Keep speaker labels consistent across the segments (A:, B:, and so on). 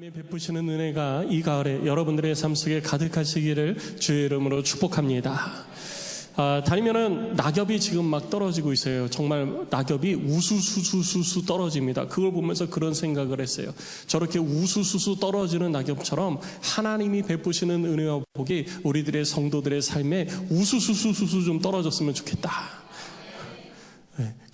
A: 하나님의 베푸시는 은혜가 이 가을에 여러분들의 삶 속에 가득하시기를 주의 이름으로 축복합니다. 다니면은 낙엽이 지금 막 떨어지고 있어요. 정말 낙엽이 우수수수수수 떨어집니다. 그걸 보면서 그런 생각을 했어요. 저렇게 우수수수 떨어지는 낙엽처럼 하나님이 베푸시는 은혜와 복이 우리들의 성도들의 삶에 우수수수수수 좀 떨어졌으면 좋겠다.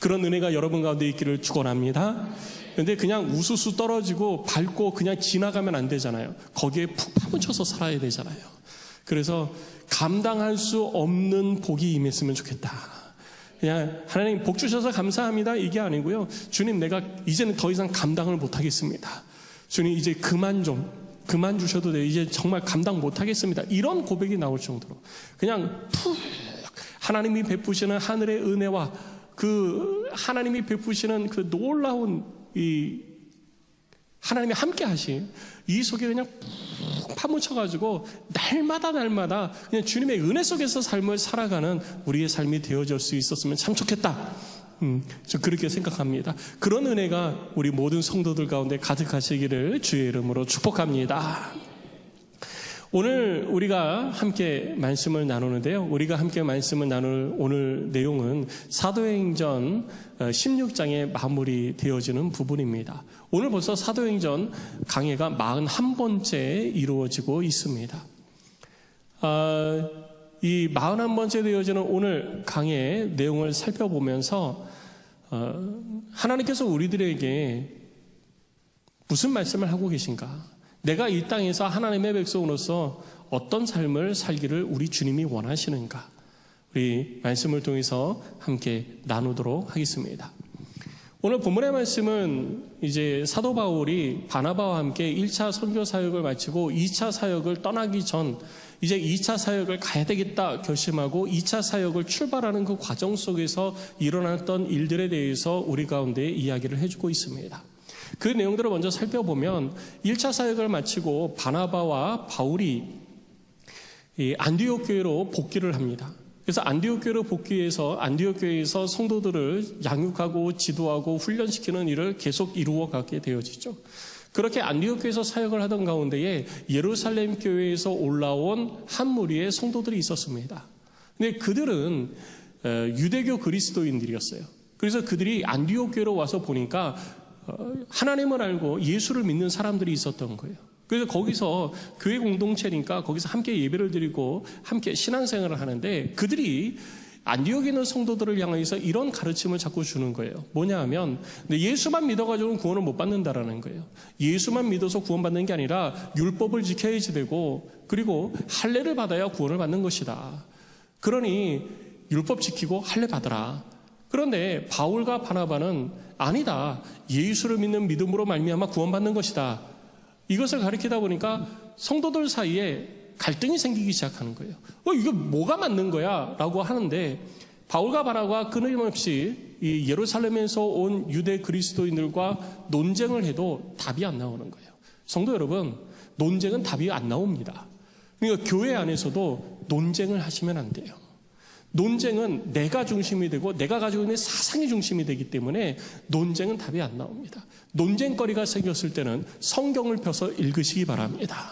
A: 그런 은혜가 여러분 가운데 있기를 축원합니다. 근데 그냥 우수수 떨어지고 밟고 그냥 지나가면 안 되잖아요. 거기에 푹 파묻혀서 살아야 되잖아요. 그래서 감당할 수 없는 복이 임했으면 좋겠다. 그냥 하나님 복 주셔서 감사합니다 이게 아니고요. 주님, 내가 이제는 더 이상 감당을 못하겠습니다. 주님, 이제 그만 주셔도 돼요. 이제 정말 감당 못하겠습니다. 이런 고백이 나올 정도로 그냥 푹 하나님이 베푸시는 하늘의 은혜와 그 하나님이 베푸시는 그 놀라운 이 하나님이 함께 하신 이 속에 그냥 푹 파묻혀가지고 날마다 그냥 주님의 은혜 속에서 삶을 살아가는 우리의 삶이 되어질 수 있었으면 참 좋겠다. 저 그렇게 생각합니다. 그런 은혜가 우리 모든 성도들 가운데 가득하시기를 주의 이름으로 축복합니다. 오늘 우리가 함께 말씀을 나누는데요. 우리가 함께 말씀을 나눌 오늘 내용은 사도행전 16장에 마무리되어지는 부분입니다. 오늘 벌써 사도행전 강해가 41번째 이루어지고 있습니다. 이 41번째 되어지는 오늘 강해의 내용을 살펴보면서 하나님께서 우리들에게 무슨 말씀을 하고 계신가? 내가 이 땅에서 하나님의 백성으로서 어떤 삶을 살기를 우리 주님이 원하시는가? 우리 말씀을 통해서 함께 나누도록 하겠습니다. 오늘 본문의 말씀은 이제 사도 바울이 바나바와 함께 1차 선교 사역을 마치고 2차 사역을 떠나기 전 이제 2차 사역을 가야 되겠다 결심하고 2차 사역을 출발하는 그 과정 속에서 일어났던 일들에 대해서 우리 가운데 이야기를 해주고 있습니다. 그 내용들을 먼저 살펴보면 1차 사역을 마치고 바나바와 바울이 안디옥 교회로 복귀를 합니다. 그래서 안디옥 교회로 복귀해서 안디옥 교회에서 성도들을 양육하고 지도하고 훈련시키는 일을 계속 이루어 가게 되어지죠. 그렇게 안디옥 교회에서 사역을 하던 가운데에 예루살렘 교회에서 올라온 한 무리의 성도들이 있었습니다. 근데 그들은 유대교 그리스도인들이었어요. 그래서 그들이 안디옥 교회로 와서 보니까 하나님을 알고 예수를 믿는 사람들이 있었던 거예요. 그래서 거기서 교회 공동체니까 거기서 함께 예배를 드리고 함께 신앙생활을 하는데 그들이 안디옥에 있는 성도들을 향해서 이런 가르침을 자꾸 주는 거예요. 뭐냐 하면 예수만 믿어가지고는 구원을 못 받는다라는 거예요. 예수만 믿어서 구원받는 게 아니라 율법을 지켜야지 되고 그리고 할례를 받아야 구원을 받는 것이다. 그러니 율법 지키고 할례 받으라. 그런데 바울과 바나바는 아니다. 예수를 믿는 믿음으로 말미암아 구원받는 것이다. 이것을 가르치다 보니까 성도들 사이에 갈등이 생기기 시작하는 거예요. 이거 뭐가 맞는 거야? 라고 하는데 바울과 바나바가 끊임없이 이 예루살렘에서 온 유대 그리스도인들과 논쟁을 해도 답이 안 나오는 거예요. 성도 여러분, 논쟁은 답이 안 나옵니다. 그러니까 교회 안에서도 논쟁을 하시면 안 돼요. 논쟁은 내가 중심이 되고 내가 가지고 있는 사상이 중심이 되기 때문에 논쟁은 답이 안 나옵니다. 논쟁거리가 생겼을 때는 성경을 펴서 읽으시기 바랍니다.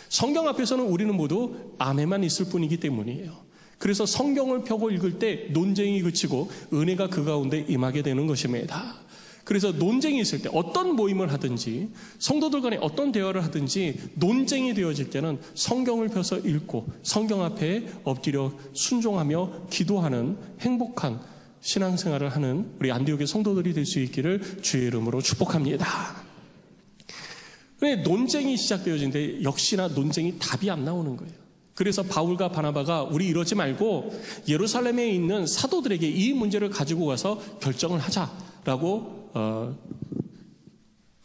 A: 성경 앞에서는 우리는 모두 아멘만 있을 뿐이기 때문이에요. 그래서 성경을 펴고 읽을 때 논쟁이 그치고 은혜가 그 가운데 임하게 되는 것입니다. 그래서 논쟁이 있을 때 어떤 모임을 하든지 성도들 간에 어떤 대화를 하든지 논쟁이 되어질 때는 성경을 펴서 읽고 성경 앞에 엎드려 순종하며 기도하는 행복한 신앙생활을 하는 우리 안디옥의 성도들이 될 수 있기를 주의 이름으로 축복합니다. 그런데 논쟁이 시작되어지는데 역시나 논쟁이 답이 안 나오는 거예요. 그래서 바울과 바나바가 우리 이러지 말고 예루살렘에 있는 사도들에게 이 문제를 가지고 가서 결정을 하자라고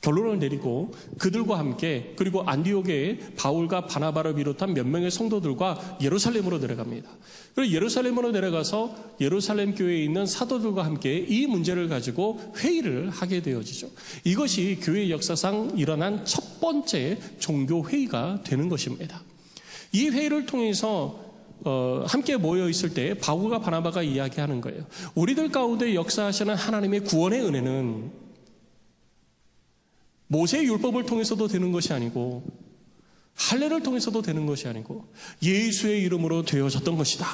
A: 결론을 내리고 그들과 함께 그리고 안디옥에 바울과 바나바를 비롯한 몇 명의 성도들과 예루살렘으로 내려갑니다. 그리고 예루살렘으로 내려가서 예루살렘 교회에 있는 사도들과 함께 이 문제를 가지고 회의를 하게 되어지죠. 이것이 교회 역사상 일어난 첫 번째 종교 회의가 되는 것입니다. 이 회의를 통해서 함께 모여 있을 때 바울과 바나바가 이야기하는 거예요. 우리들 가운데 역사하시는 하나님의 구원의 은혜는 모세의 율법을 통해서도 되는 것이 아니고 할례를 통해서도 되는 것이 아니고 예수의 이름으로 되어졌던 것이다.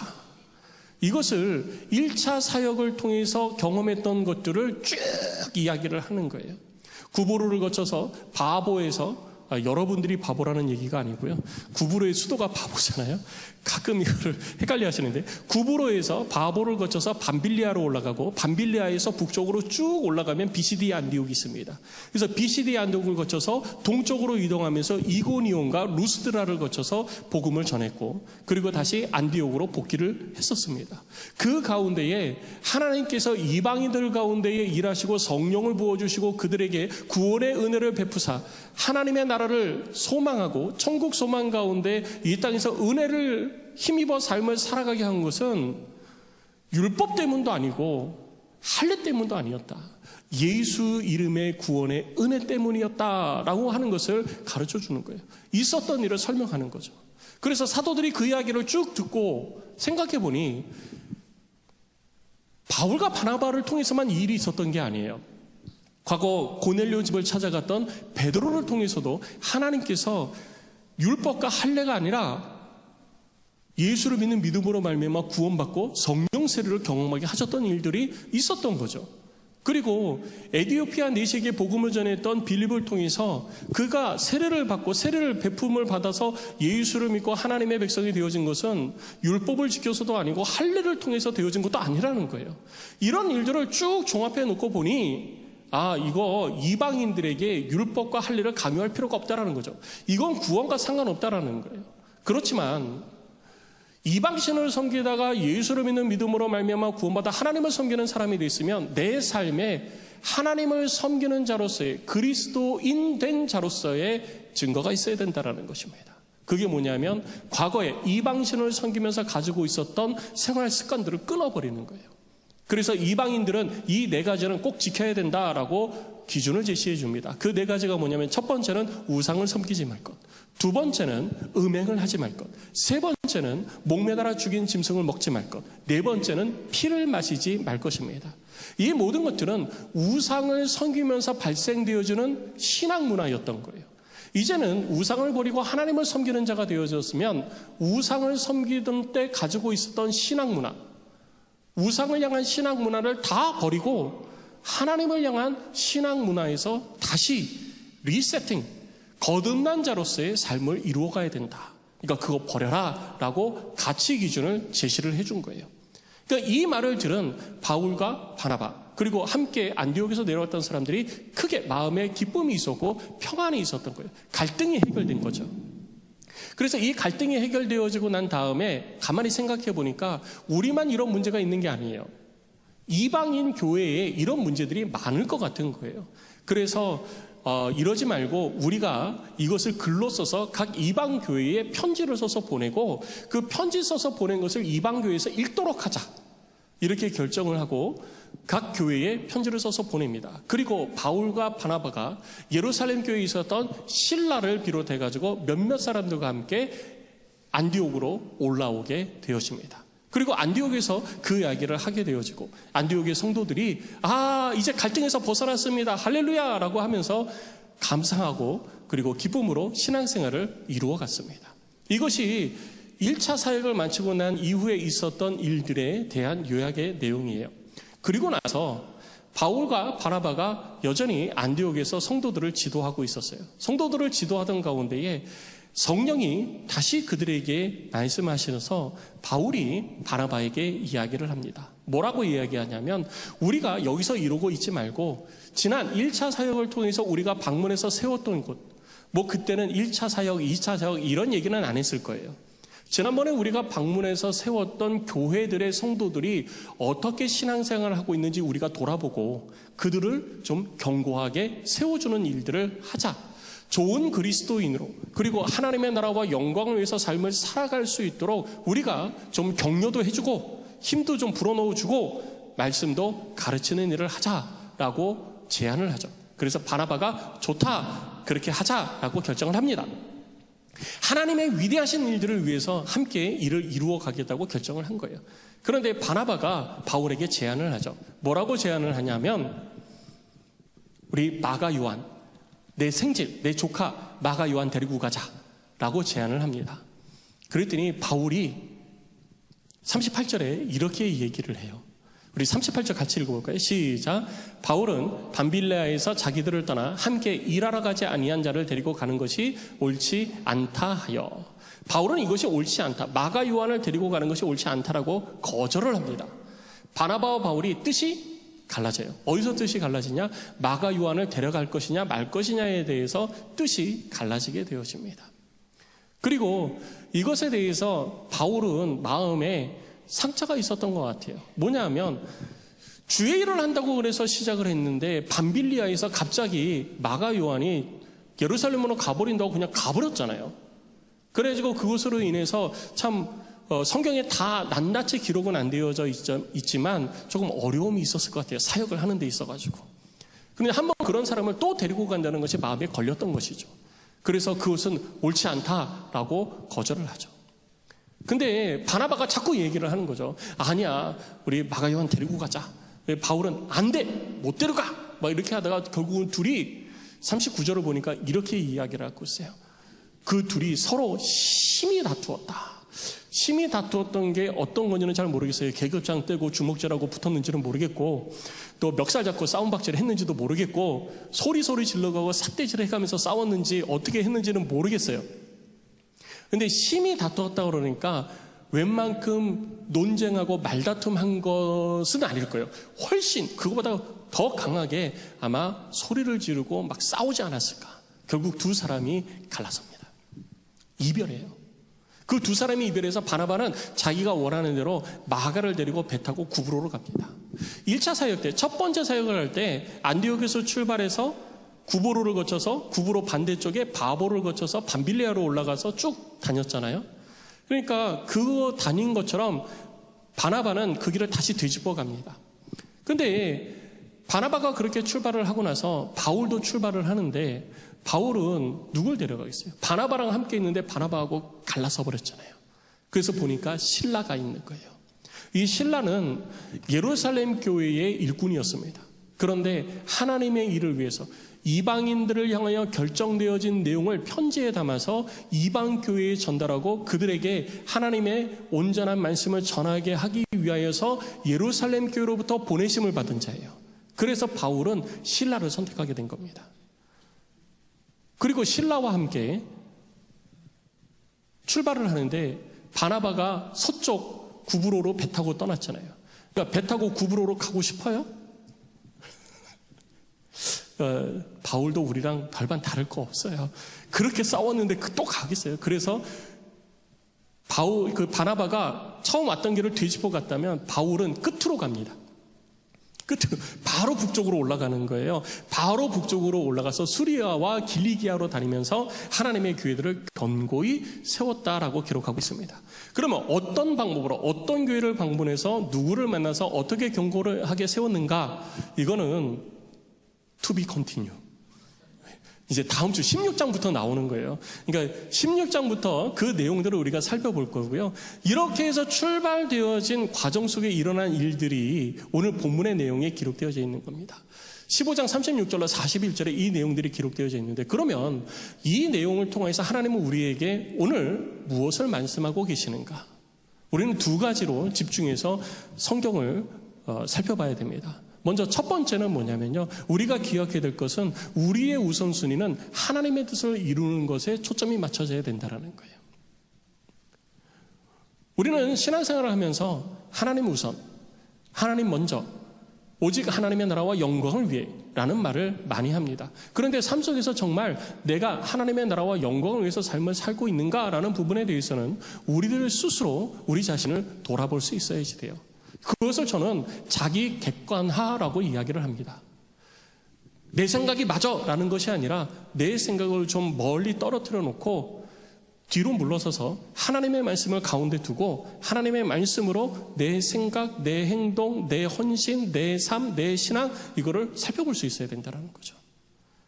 A: 이것을 1차 사역을 통해서 경험했던 것들을 쭉 이야기를 하는 거예요. 구보로를 거쳐서 바보에서, 여러분들이 바보라는 얘기가 아니고요. 구브로의 수도가 바보잖아요. 가끔 이거를 헷갈려 하시는데, 구브로에서 바보를 거쳐서 밤빌리아로 올라가고, 밤빌리아에서 북쪽으로 쭉 올라가면 비시디 안디옥이 있습니다. 그래서 비시디 안디옥을 거쳐서 동쪽으로 이동하면서 이고니온과 루스드라를 거쳐서 복음을 전했고, 그리고 다시 안디옥으로 복귀를 했었습니다. 그 가운데에 하나님께서 이방인들 가운데에 일하시고 성령을 부어주시고 그들에게 구원의 은혜를 베푸사 하나님의 나라를 소망하고 천국 소망 가운데 이 땅에서 은혜를 힘입어 삶을 살아가게 한 것은 율법 때문도 아니고 할례 때문도 아니었다. 예수 이름의 구원의 은혜 때문이었다라고 하는 것을 가르쳐 주는 거예요. 있었던 일을 설명하는 거죠. 그래서 사도들이 그 이야기를 쭉 듣고 생각해 보니 바울과 바나바를 통해서만 이 일이 있었던 게 아니에요. 과거 고넬료 집을 찾아갔던 베드로를 통해서도 하나님께서 율법과 할례가 아니라 예수를 믿는 믿음으로 말미암아 구원받고 성령 세례를 경험하게 하셨던 일들이 있었던 거죠. 그리고 에티오피아 내시에게 복음을 전했던 빌립을 통해서 그가 세례를 받고 세례를 베품을 받아서 예수를 믿고 하나님의 백성이 되어진 것은 율법을 지켜서도 아니고 할례를 통해서 되어진 것도 아니라는 거예요. 이런 일들을 쭉 종합해 놓고 보니 이거 이방인들에게 율법과 할례를 강요할 필요가 없다라는 거죠. 이건 구원과 상관없다라는 거예요. 그렇지만 이방신을 섬기다가 예수를 믿는 믿음으로 말미암아 구원받아 하나님을 섬기는 사람이 됐으면 내 삶에 하나님을 섬기는 자로서의 그리스도인 된 자로서의 증거가 있어야 된다라는 것입니다. 그게 뭐냐면 과거에 이방신을 섬기면서 가지고 있었던 생활 습관들을 끊어버리는 거예요. 그래서 이방인들은 이 4가지는 꼭 지켜야 된다라고 기준을 제시해 줍니다. 그 4가지가 뭐냐면 첫 번째는 우상을 섬기지 말 것, 두 번째는 음행을 하지 말 것, 세 번째는 목매달아 죽인 짐승을 먹지 말 것, 네 번째는 피를 마시지 말 것입니다. 이 모든 것들은 우상을 섬기면서 발생되어지는 신앙 문화였던 거예요. 이제는 우상을 버리고 하나님을 섬기는 자가 되어졌으면 우상을 섬기던 때 가지고 있었던 신앙 문화, 우상을 향한 신앙 문화를 다 버리고 하나님을 향한 신앙 문화에서 다시 리세팅, 거듭난 자로서의 삶을 이루어가야 된다. 그러니까 그거 버려라 라고 가치 기준을 제시를 해준 거예요. 그러니까 이 말을 들은 바울과 바나바 그리고 함께 안디옥에서 내려왔던 사람들이 크게 마음에 기쁨이 있었고 평안이 있었던 거예요. 갈등이 해결된 거죠. 그래서 이 갈등이 해결되어지고 난 다음에 가만히 생각해 보니까 우리만 이런 문제가 있는 게 아니에요. 이방인 교회에 이런 문제들이 많을 것 같은 거예요. 그래서 이러지 말고 우리가 이것을 글로 써서 각 이방 교회에 편지를 써서 보내고 그 편지 써서 보낸 것을 이방 교회에서 읽도록 하자. 이렇게 결정을 하고 각 교회에 편지를 써서 보냅니다. 그리고 바울과 바나바가 예루살렘 교회에 있었던 실라를 비롯해가지고 몇몇 사람들과 함께 안디옥으로 올라오게 되었습니다. 그리고 안디옥에서 그 이야기를 하게 되어지고 안디옥의 성도들이 이제 갈등에서 벗어났습니다. 할렐루야 라고 하면서 감사하고 그리고 기쁨으로 신앙생활을 이루어갔습니다. 이것이 1차 사역을 마치고 난 이후에 있었던 일들에 대한 요약의 내용이에요. 그리고 나서 바울과 바나바가 여전히 안디옥에서 성도들을 지도하고 있었어요. 성도들을 지도하던 가운데에 성령이 다시 그들에게 말씀하시면서 바울이 바나바에게 이야기를 합니다. 뭐라고 이야기하냐면 우리가 여기서 이러고 있지 말고 지난 1차 사역을 통해서 우리가 방문해서 세웠던 곳, 그때는 1차 사역, 2차 사역 이런 얘기는 안 했을 거예요. 지난번에 우리가 방문해서 세웠던 교회들의 성도들이 어떻게 신앙생활을 하고 있는지 우리가 돌아보고 그들을 좀 견고하게 세워주는 일들을 하자. 좋은 그리스도인으로 그리고 하나님의 나라와 영광을 위해서 삶을 살아갈 수 있도록 우리가 좀 격려도 해주고 힘도 좀 불어넣어주고 말씀도 가르치는 일을 하자라고 제안을 하죠. 그래서 바나바가 좋다 그렇게 하자라고 결정을 합니다. 하나님의 위대하신 일들을 위해서 함께 일을 이루어 가겠다고 결정을 한 거예요. 그런데 바나바가 바울에게 제안을 하죠. 뭐라고 제안을 하냐면 우리 마가 요한 내 생질, 내 조카 마가 요한 데리고 가자라고 제안을 합니다. 그랬더니 바울이 38절에 이렇게 얘기를 해요. 우리 38절 같이 읽어볼까요? 시작. 바울은 밤빌레아에서 자기들을 떠나 함께 일하러 가지 아니한 자를 데리고 가는 것이 옳지 않다 하여. 바울은 이것이 옳지 않다, 마가 요한을 데리고 가는 것이 옳지 않다라고 거절을 합니다. 바나바와 바울이 뜻이 갈라져요. 어디서 뜻이 갈라지냐? 마가 요한을 데려갈 것이냐 말 것이냐에 대해서 뜻이 갈라지게 되어집니다. 그리고 이것에 대해서 바울은 마음에 상처가 있었던 것 같아요. 뭐냐 하면 주의 일을 한다고 그래서 시작을 했는데 밤빌리아에서 갑자기 마가 요한이 예루살렘으로 가버린다고 그냥 가버렸잖아요. 그래가지고 그것으로 인해서 참 성경에 다 낱낱이 기록은 안 되어져 있지만 조금 어려움이 있었을 것 같아요. 사역을 하는 데 있어가지고. 근데 한번 그런 사람을 또 데리고 간다는 것이 마음에 걸렸던 것이죠. 그래서 그것은 옳지 않다라고 거절을 하죠. 근데 바나바가 자꾸 얘기를 하는 거죠. 아니야, 우리 마가 요한 데리고 가자. 바울은 안 돼, 못 데려가, 막 이렇게 하다가 결국은 둘이 39절을 보니까 이렇게 이야기를 하고 있어요. 그 둘이 서로 심히 다투었다. 심히 다투었던 게 어떤 건지는 잘 모르겠어요. 계급장 떼고 주먹질하고 붙었는지는 모르겠고, 또 멱살 잡고 싸움박질을 했는지도 모르겠고, 소리 질러가고 삿대질 해가면서 싸웠는지 어떻게 했는지는 모르겠어요. 근데 심히 다투었다 그러니까 웬만큼 논쟁하고 말다툼한 것은 아닐 거예요. 훨씬 그거보다 더 강하게 아마 소리를 지르고 막 싸우지 않았을까. 결국 두 사람이 갈라섭니다. 이별해요. 그 두 사람이 이별해서 바나바는 자기가 원하는 대로 마가를 데리고 배 타고 구브로로 갑니다. 1차 사역 때, 첫 번째 사역을 할 때 안디옥에서 출발해서 구브로를 거쳐서 구브로 반대쪽에 바보를 거쳐서 밤빌레아로 올라가서 쭉 다녔잖아요. 그러니까 그거 다닌 것처럼 바나바는 그 길을 다시 되짚어 갑니다. 근데 바나바가 그렇게 출발을 하고 나서 바울도 출발을 하는데 바울은 누굴 데려가겠어요? 바나바랑 함께 있는데 바나바하고 갈라서 버렸잖아요. 그래서 보니까 실라가 있는 거예요. 이 실라는 예루살렘 교회의 일꾼이었습니다. 그런데 하나님의 일을 위해서 이방인들을 향하여 결정되어진 내용을 편지에 담아서 이방 교회에 전달하고 그들에게 하나님의 온전한 말씀을 전하게 하기 위하여서 예루살렘 교회로부터 보내심을 받은 자예요. 그래서 바울은 실라를 선택하게 된 겁니다. 그리고 실라와 함께 출발을 하는데 바나바가 서쪽 구브로로 배 타고 떠났잖아요. 그러니까 배 타고 구브로로 가고 싶어요? 바울도 우리랑 별반 다를 거 없어요. 그렇게 싸웠는데 또 가겠어요. 그래서 바나바가 처음 왔던 길을 뒤집어 갔다면 바울은 끝으로 갑니다. 끝으로 바로 북쪽으로 올라가는 거예요. 바로 북쪽으로 올라가서 수리아와 길리기아로 다니면서 하나님의 교회들을 견고히 세웠다라고 기록하고 있습니다. 그러면 어떤 방법으로 어떤 교회를 방문해서 누구를 만나서 어떻게 견고하게 세웠는가? 이거는 to be continue. 이제 다음 주 16장부터 나오는 거예요. 그러니까 16장부터 그 내용들을 우리가 살펴볼 거고요. 이렇게 해서 출발되어진 과정 속에 일어난 일들이 오늘 본문의 내용에 기록되어져 있는 겁니다. 15장 36절로 41절에 이 내용들이 기록되어져 있는데, 그러면 이 내용을 통해서 하나님은 우리에게 오늘 무엇을 말씀하고 계시는가? 우리는 두 가지로 집중해서 성경을 살펴봐야 됩니다. 먼저 첫 번째는 뭐냐면요, 우리가 기억해야 될 것은 우리의 우선순위는 하나님의 뜻을 이루는 것에 초점이 맞춰져야 된다는 거예요. 우리는 신앙생활을 하면서 하나님 우선, 하나님 먼저, 오직 하나님의 나라와 영광을 위해 라는 말을 많이 합니다. 그런데 삶 속에서 정말 내가 하나님의 나라와 영광을 위해서 삶을 살고 있는가라는 부분에 대해서는 우리들 스스로 우리 자신을 돌아볼 수 있어야지 돼요. 그것을 저는 자기 객관화라고 이야기를 합니다. 내 생각이 맞아라는 것이 아니라 내 생각을 좀 멀리 떨어뜨려 놓고 뒤로 물러서서 하나님의 말씀을 가운데 두고 하나님의 말씀으로 내 생각, 내 행동, 내 헌신, 내 삶, 내 신앙, 이거를 살펴볼 수 있어야 된다는 거죠.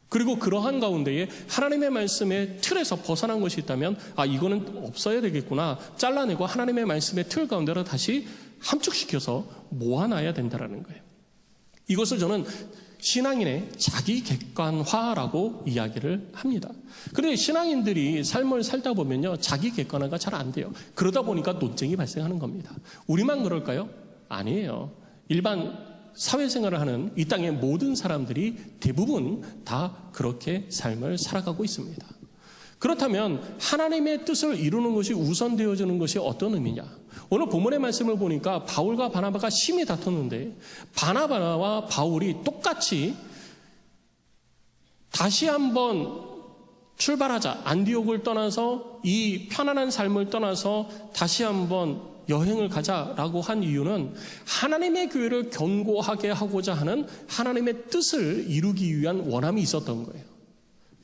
A: 그리고 그러한 가운데에 하나님의 말씀의 틀에서 벗어난 것이 있다면 이거는 없어야 되겠구나, 잘라내고 하나님의 말씀의 틀 가운데로 다시 함축시켜서 모아놔야 된다는 거예요. 이것을 저는 신앙인의 자기 객관화라고 이야기를 합니다. 그런데 신앙인들이 삶을 살다 보면요, 자기 객관화가 잘 안 돼요. 그러다 보니까 논쟁이 발생하는 겁니다. 우리만 그럴까요? 아니에요. 일반 사회생활을 하는 이 땅의 모든 사람들이 대부분 다 그렇게 삶을 살아가고 있습니다. 그렇다면 하나님의 뜻을 이루는 것이 우선되어지는 것이 어떤 의미냐? 오늘 본문의 말씀을 보니까 바울과 바나바가 심히 다퉜는데 바나바와 바울이 똑같이 다시 한번 출발하자, 안디옥을 떠나서 이 편안한 삶을 떠나서 다시 한번 여행을 가자라고 한 이유는 하나님의 교회를 견고하게 하고자 하는 하나님의 뜻을 이루기 위한 원함이 있었던 거예요.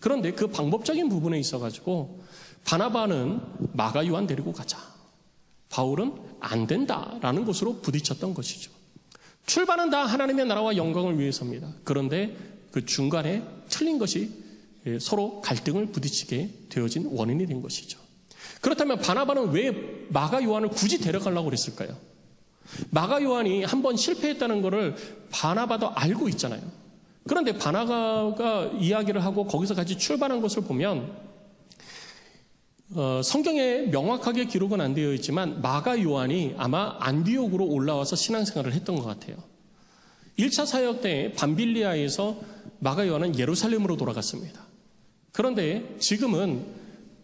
A: 그런데 그 방법적인 부분에 있어가지고 바나바는 마가 요한 데리고 가자, 바울은 안 된다라는 것으로 부딪혔던 것이죠. 출발은 다 하나님의 나라와 영광을 위해서입니다. 그런데 그 중간에 틀린 것이 서로 갈등을 부딪히게 되어진 원인이 된 것이죠. 그렇다면 바나바는 왜 마가 요한을 굳이 데려가려고 그랬을까요? 마가 요한이 한번 실패했다는 것을 바나바도 알고 있잖아요. 그런데 바나바가 이야기를 하고 거기서 같이 출발한 것을 보면 성경에 명확하게 기록은 안 되어 있지만 마가 요한이 아마 안디옥으로 올라와서 신앙생활을 했던 것 같아요. 1차 사역 때 밤빌리아에서 마가 요한은 예루살렘으로 돌아갔습니다. 그런데 지금은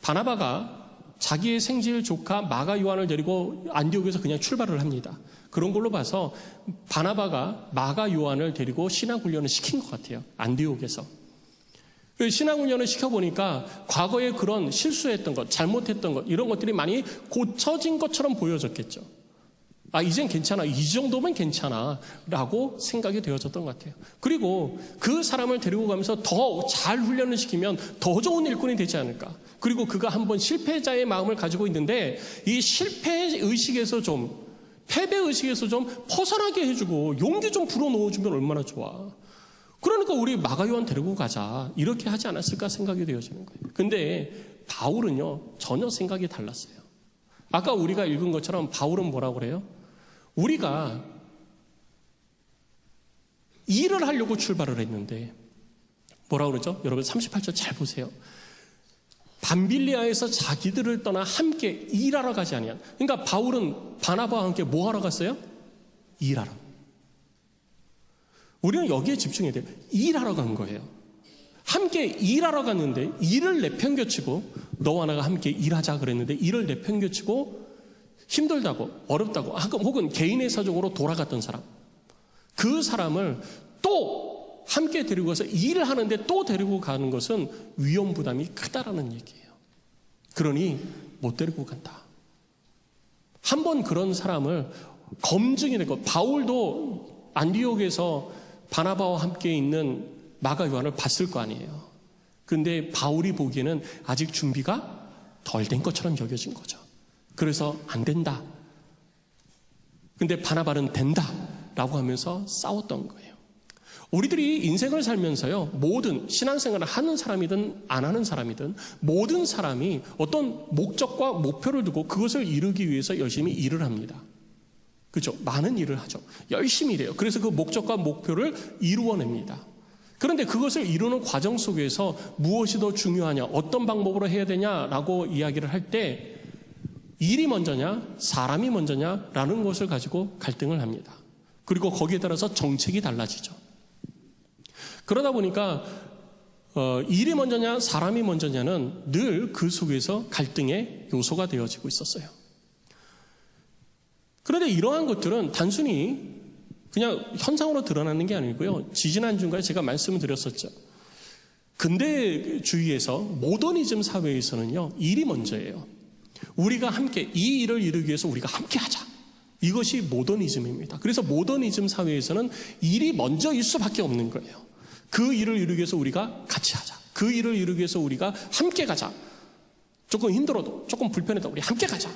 A: 바나바가 자기의 생질 조카 마가 요한을 데리고 안디옥에서 그냥 출발을 합니다. 그런 걸로 봐서 바나바가 마가 요한을 데리고 신앙훈련을 시킨 것 같아요. 안디옥에서. 신앙훈련을 시켜보니까 과거에 그런 실수했던 것, 잘못했던 것, 이런 것들이 많이 고쳐진 것처럼 보여졌겠죠. 아, 이젠 괜찮아. 이 정도면 괜찮아. 라고 생각이 되어졌던 것 같아요. 그리고 그 사람을 데리고 가면서 더 잘 훈련을 시키면 더 좋은 일꾼이 되지 않을까. 그리고 그가 한번 실패자의 마음을 가지고 있는데 이 실패의식에서 좀, 패배의식에서 좀 벗어나게 해주고 용기 좀 불어넣어주면 얼마나 좋아. 그러니까 우리 마가 요한 데리고 가자. 이렇게 하지 않았을까 생각이 되어지는 거예요. 근데 바울은요, 전혀 생각이 달랐어요. 아까 우리가 읽은 것처럼 바울은 뭐라고 그래요? 우리가 일을 하려고 출발을 했는데 뭐라고 그러죠? 여러분 38절 잘 보세요. 밤빌리아에서 자기들을 떠나 함께 일하러 가지 아니한. 그러니까 바울은 바나바와 함께 뭐 하러 갔어요? 일하러. 우리는 여기에 집중해야 돼요. 일하러 간 거예요. 함께 일하러 갔는데 일을 내팽겨치고 너와 나가 함께 일하자 그랬는데 일을 내팽겨치고 힘들다고 어렵다고 혹은 개인의 사정으로 돌아갔던 사람, 그 사람을 또 함께 데리고 가서 일을 하는데 또 데리고 가는 것은 위험 부담이 크다라는 얘기예요. 그러니 못 데리고 간다. 한번 그런 사람을 검증이 되고, 바울도 안디옥에서 바나바와 함께 있는 마가 요한을 봤을 거 아니에요. 근데 바울이 보기에는 아직 준비가 덜 된 것처럼 여겨진 거죠. 그래서 안 된다. 근데 바나바는 된다 라고 하면서 싸웠던 거예요. 우리들이 인생을 살면서요, 모든 신앙생활을 하는 사람이든 안 하는 사람이든 모든 사람이 어떤 목적과 목표를 두고 그것을 이루기 위해서 열심히 일을 합니다. 그렇죠? 많은 일을 하죠. 열심히 일해요. 그래서 그 목적과 목표를 이루어냅니다. 그런데 그것을 이루는 과정 속에서 무엇이 더 중요하냐, 어떤 방법으로 해야 되냐라고 이야기를 할 때 일이 먼저냐, 사람이 먼저냐라는 것을 가지고 갈등을 합니다. 그리고 거기에 따라서 정책이 달라지죠. 그러다 보니까 일이 먼저냐, 사람이 먼저냐는 늘 그 속에서 갈등의 요소가 되어지고 있었어요. 그런데 이러한 것들은 단순히 그냥 현상으로 드러나는 게 아니고요. 지지난주에 제가 말씀을 드렸었죠. 근대주의에서 모더니즘 사회에서는요, 일이 먼저예요. 우리가 함께 이 일을 이루기 위해서 우리가 함께 하자. 이것이 모더니즘입니다. 그래서 모더니즘 사회에서는 일이 먼저일 수밖에 없는 거예요. 그 일을 이루기 위해서 우리가 같이 하자. 그 일을 이루기 위해서 우리가 함께 가자. 조금 힘들어도, 조금 불편해도 우리 함께 가자.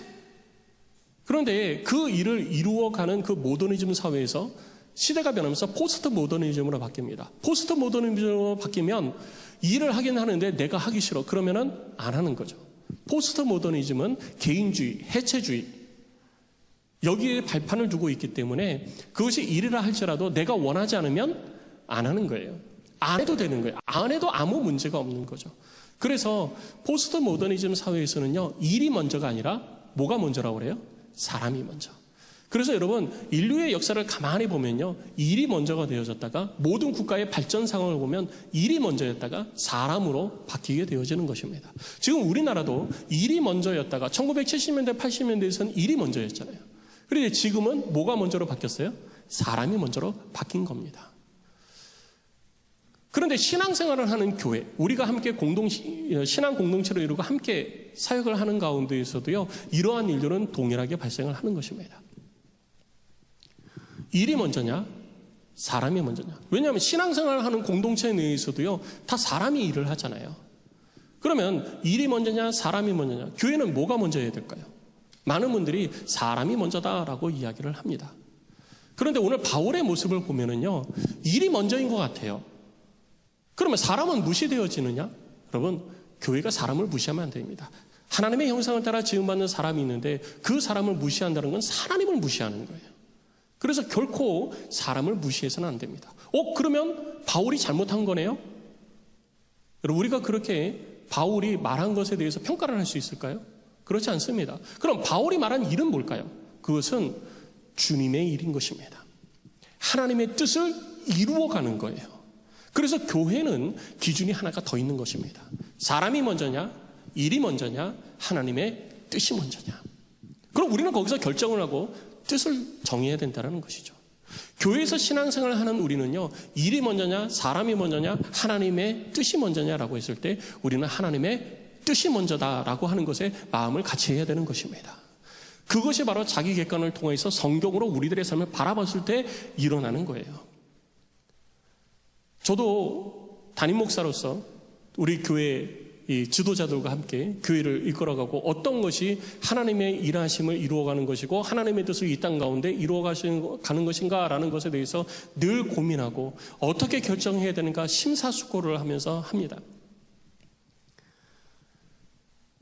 A: 그런데 그 일을 이루어가는 그 모더니즘 사회에서 시대가 변하면서 포스트 모더니즘으로 바뀝니다. 포스트 모더니즘으로 바뀌면 일을 하긴 하는데 내가 하기 싫어. 그러면은 안 하는 거죠. 포스트 모더니즘은 개인주의, 해체주의, 여기에 발판을 두고 있기 때문에 그것이 일이라 할지라도 내가 원하지 않으면 안 하는 거예요. 안 해도 되는 거예요. 안 해도 아무 문제가 없는 거죠. 그래서 포스트 모더니즘 사회에서는요, 일이 먼저가 아니라 뭐가 먼저라고 그래요? 사람이 먼저. 그래서 여러분, 인류의 역사를 가만히 보면요, 일이 먼저가 되어졌다가 모든 국가의 발전 상황을 보면 일이 먼저였다가 사람으로 바뀌게 되어지는 것입니다. 지금 우리나라도 일이 먼저였다가 1970년대, 80년대에서는 일이 먼저였잖아요. 그런데 지금은 뭐가 먼저로 바뀌었어요? 사람이 먼저로 바뀐 겁니다. 그런데 신앙생활을 하는 교회, 우리가 함께 신앙 공동체를 이루고 함께 사역을 하는 가운데에서도요, 이러한 일들은 동일하게 발생을 하는 것입니다. 일이 먼저냐? 사람이 먼저냐? 왜냐하면 신앙생활을 하는 공동체 내에서도요, 다 사람이 일을 하잖아요. 그러면 일이 먼저냐? 사람이 먼저냐? 교회는 뭐가 먼저여야 될까요? 많은 분들이 사람이 먼저다라고 이야기를 합니다. 그런데 오늘 바울의 모습을 보면은요, 일이 먼저인 것 같아요. 그러면 사람은 무시되어지느냐? 여러분, 교회가 사람을 무시하면 안 됩니다. 하나님의 형상을 따라 지음받는 사람이 있는데 그 사람을 무시한다는 건 하나님을 무시하는 거예요. 그래서 결코 사람을 무시해서는 안 됩니다. 그러면 바울이 잘못한 거네요? 여러분, 우리가 그렇게 바울이 말한 것에 대해서 평가를 할 수 있을까요? 그렇지 않습니다. 그럼 바울이 말한 일은 뭘까요? 그것은 주님의 일인 것입니다. 하나님의 뜻을 이루어가는 거예요. 그래서 교회는 기준이 하나가 더 있는 것입니다. 사람이 먼저냐, 일이 먼저냐, 하나님의 뜻이 먼저냐. 그럼 우리는 거기서 결정을 하고 뜻을 정해야 된다는 것이죠. 교회에서 신앙생활을 하는 우리는요, 일이 먼저냐, 사람이 먼저냐, 하나님의 뜻이 먼저냐라고 했을 때 우리는 하나님의 뜻이 먼저다라고 하는 것에 마음을 같이 해야 되는 것입니다. 그것이 바로 자기 객관을 통해서 성경으로 우리들의 삶을 바라봤을 때 일어나는 거예요. 저도 담임 목사로서 우리 교회 이 지도자들과 함께 교회를 이끌어가고 어떤 것이 하나님의 일하심을 이루어가는 것이고 하나님의 뜻을 이 땅 가운데 이루어가는 것인가라는 것에 대해서 늘 고민하고 어떻게 결정해야 되는가 심사숙고를 하면서 합니다.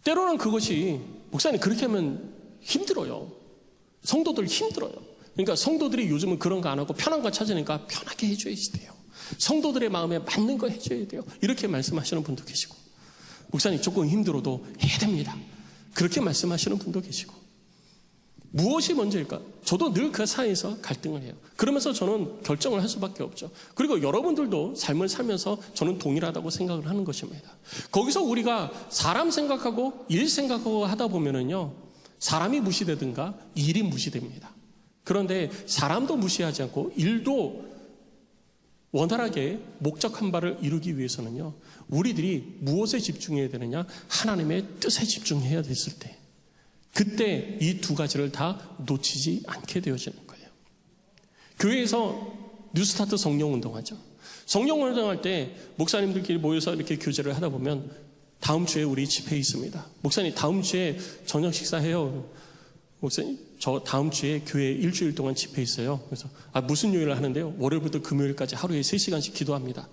A: 때로는 그것이 목사님 그렇게 하면 힘들어요. 성도들 힘들어요. 그러니까 성도들이 요즘은 그런 거 안 하고 편한 거 찾으니까 편하게 해줘야지 돼요. 성도들의 마음에 맞는 거 해줘야 돼요. 이렇게 말씀하시는 분도 계시고 목사님 조금 힘들어도 해야 됩니다. 그렇게 말씀하시는 분도 계시고 무엇이 먼저일까? 저도 늘 그 사이에서 갈등을 해요. 그러면서 저는 결정을 할 수밖에 없죠. 그리고 여러분들도 삶을 살면서 저는 동일하다고 생각을 하는 것입니다. 거기서 우리가 사람 생각하고 일 생각하고 하다 보면은요, 사람이 무시되든가 일이 무시됩니다. 그런데 사람도 무시하지 않고 일도 원활하게 목적한 바를 이루기 위해서는요, 우리들이 무엇에 집중해야 되느냐? 하나님의 뜻에 집중해야 됐을 때, 그때 이 두 가지를 다 놓치지 않게 되어지는 거예요. 교회에서 뉴스타트 성령운동하죠. 성령운동할 때 목사님들끼리 모여서 이렇게 교제를 하다 보면 다음 주에 우리 집회 있습니다. 목사님 다음 주에 저녁 식사해요. 목사님 저 다음 주에 교회 일주일 동안 집회 있어요. 그래서 무슨 요일을 하는데요? 월요일부터 금요일까지 하루에 3시간씩 기도합니다.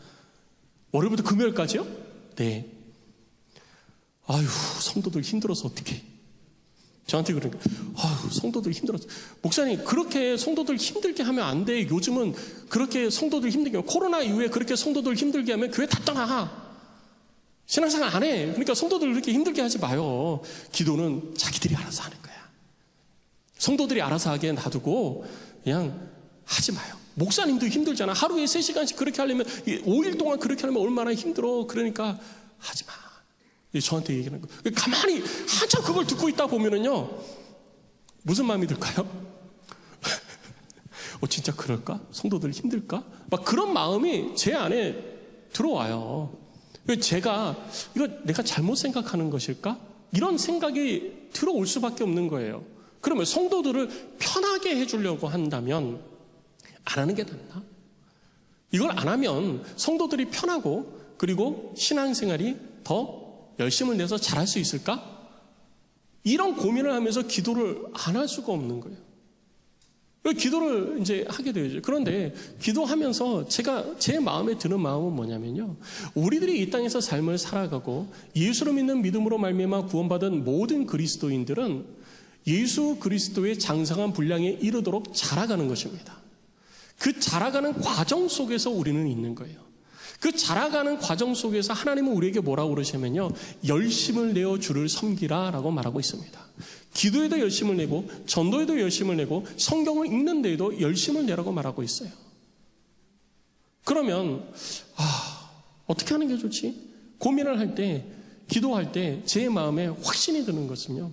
A: 월요일부터 금요일까지요? 네. 아유, 성도들 힘들어서 어떡해. 저한테 그러니까 성도들 힘들어서. 목사님 그렇게 성도들 힘들게 하면 안 돼. 요즘은 그렇게 성도들 힘들게 하면, 코로나 이후에 그렇게 성도들 힘들게 하면 교회 다 떠나. 신앙생활 안 해. 그러니까 성도들 그렇게 힘들게 하지 마요. 기도는 자기들이 알아서 하는 거야. 성도들이 알아서 하게 놔두고 그냥 하지 마요. 목사님도 힘들잖아. 하루에 3시간씩 그렇게 하려면 5일 동안 그렇게 하려면 얼마나 힘들어. 그러니까 하지 마. 저한테 얘기하는 거예요. 가만히 한참 그걸 듣고 있다 보면은요, 무슨 마음이 들까요? 진짜 그럴까? 성도들 힘들까? 막 그런 마음이 제 안에 들어와요. 제가 이거 내가 잘못 생각하는 것일까? 이런 생각이 들어올 수밖에 없는 거예요. 그러면 성도들을 편하게 해주려고 한다면 안 하는 게 낫나? 이걸 안 하면 성도들이 편하고 그리고 신앙생활이 더 열심을 내서 잘할 수 있을까? 이런 고민을 하면서 기도를 안 할 수가 없는 거예요. 기도를 이제 하게 되죠. 그런데 기도하면서 제 마음에 드는 마음은 뭐냐면요, 우리들이 이 땅에서 삶을 살아가고 예수를 믿는 믿음으로 말미암아 구원받은 모든 그리스도인들은 예수 그리스도의 장성한 분량에 이르도록 자라가는 것입니다. 그 자라가는 과정 속에서 우리는 있는 거예요. 그 자라가는 과정 속에서 하나님은 우리에게 뭐라고 그러시냐면요, 열심을 내어 주를 섬기라 라고 말하고 있습니다. 기도에도 열심을 내고 전도에도 열심을 내고 성경을 읽는 데에도 열심을 내라고 말하고 있어요. 그러면 어떻게 하는 게 좋지? 고민을 할 때, 기도할 때 제 마음에 확신이 드는 것은요,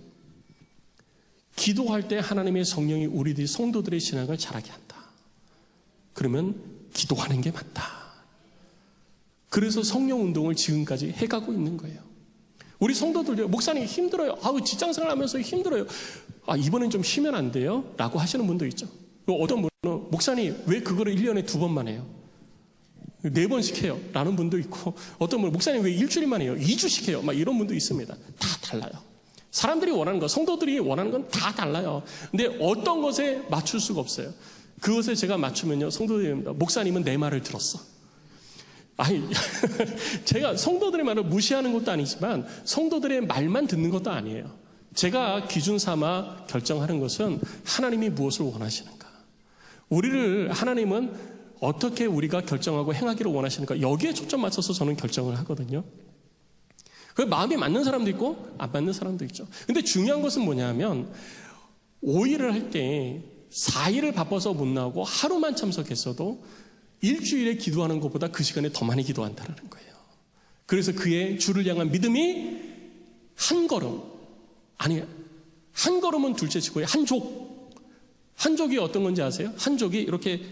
A: 기도할 때 하나님의 성령이 우리들 성도들의 신앙을 자라게 한다. 그러면 기도하는 게 맞다. 그래서 성령 운동을 지금까지 해가고 있는 거예요. 우리 성도들도 목사님 힘들어요. 직장생활 하면서 힘들어요. 이번엔 좀 쉬면 안 돼요? 라고 하시는 분도 있죠. 어떤 분은 목사님 왜 그거를 1년에 2번만 해요? 4번씩 해요. 라는 분도 있고, 어떤 분은 목사님 왜 일주일만 해요? 2주씩 해요. 막 이런 분도 있습니다. 다 달라요. 사람들이 원하는 거, 성도들이 원하는 건 다 달라요. 근데 어떤 것에 맞출 수가 없어요. 그것에 제가 맞추면요, 성도들입니다. 목사님은 내 말을 들었어. 제가 성도들의 말을 무시하는 것도 아니지만 성도들의 말만 듣는 것도 아니에요. 제가 기준 삼아 결정하는 것은 하나님이 무엇을 원하시는가, 우리를 하나님은 어떻게 우리가 결정하고 행하기를 원하시는가, 여기에 초점 맞춰서 저는 결정을 하거든요. 그 마음이 맞는 사람도 있고 안 맞는 사람도 있죠. 근데 중요한 것은 뭐냐면 5일을 할 때 4일을 바빠서 못 나오고 하루만 참석했어도 일주일에 기도하는 것보다 그 시간에 더 많이 기도한다는 거예요. 그래서 그의 주를 향한 믿음이 한 걸음은 둘째치고요, 한 족이 어떤 건지 아세요? 한 족이 이렇게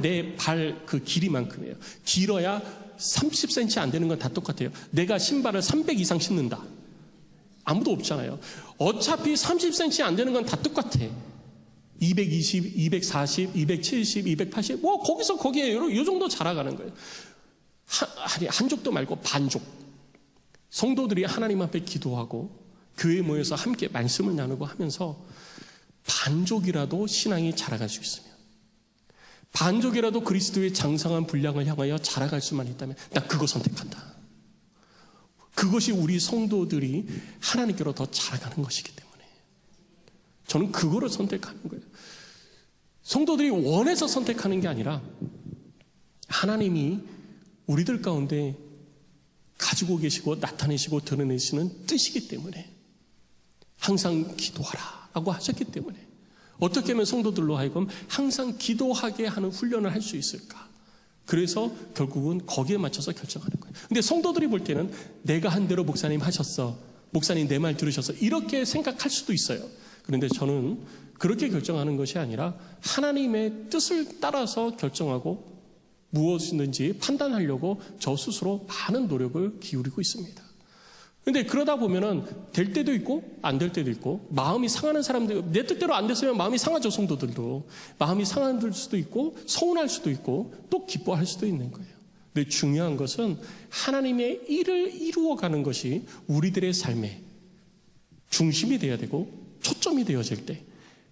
A: 내 발 그 길이만큼이에요. 길어야 30cm 안 되는 건 다 똑같아요. 내가 신발을 300 이상 신는다. 아무도 없잖아요. 어차피 30cm 안 되는 건 다 똑같아. 220, 240, 270, 280, 거기서 거기에 이 정도 자라가는 거예요. 한 족도 말고 반족. 성도들이 하나님 앞에 기도하고 교회에 모여서 함께 말씀을 나누고 하면서 반족이라도 신앙이 자라갈 수 있으면, 반족이라도 그리스도의 장성한 분량을 향하여 자라갈 수만 있다면 나 그거 선택한다. 그것이 우리 성도들이 하나님께로 더 자라가는 것이기 때문에 저는 그거를 선택하는 거예요. 성도들이 원해서 선택하는 게 아니라 하나님이 우리들 가운데 가지고 계시고 나타내시고 드러내시는 뜻이기 때문에 항상 기도하라 라고 하셨기 때문에 어떻게 하면 성도들로 하여금 항상 기도하게 하는 훈련을 할 수 있을까? 그래서 결국은 거기에 맞춰서 결정하는 거예요. 근데 성도들이 볼 때는 내가 한 대로 목사님 하셨어, 목사님 내 말 들으셨어, 이렇게 생각할 수도 있어요. 그런데 저는 그렇게 결정하는 것이 아니라 하나님의 뜻을 따라서 결정하고 무엇이든지 판단하려고 저 스스로 많은 노력을 기울이고 있습니다. 근데 그러다 보면은 될 때도 있고 안 될 때도 있고, 마음이 상하는 사람들, 내 뜻대로 안 됐으면 마음이 상하죠. 성도들도 마음이 상할 수도 있고 서운할 수도 있고 또 기뻐할 수도 있는 거예요. 근데 중요한 것은 하나님의 일을 이루어가는 것이 우리들의 삶의 중심이 되어야 되고 초점이 되어질 때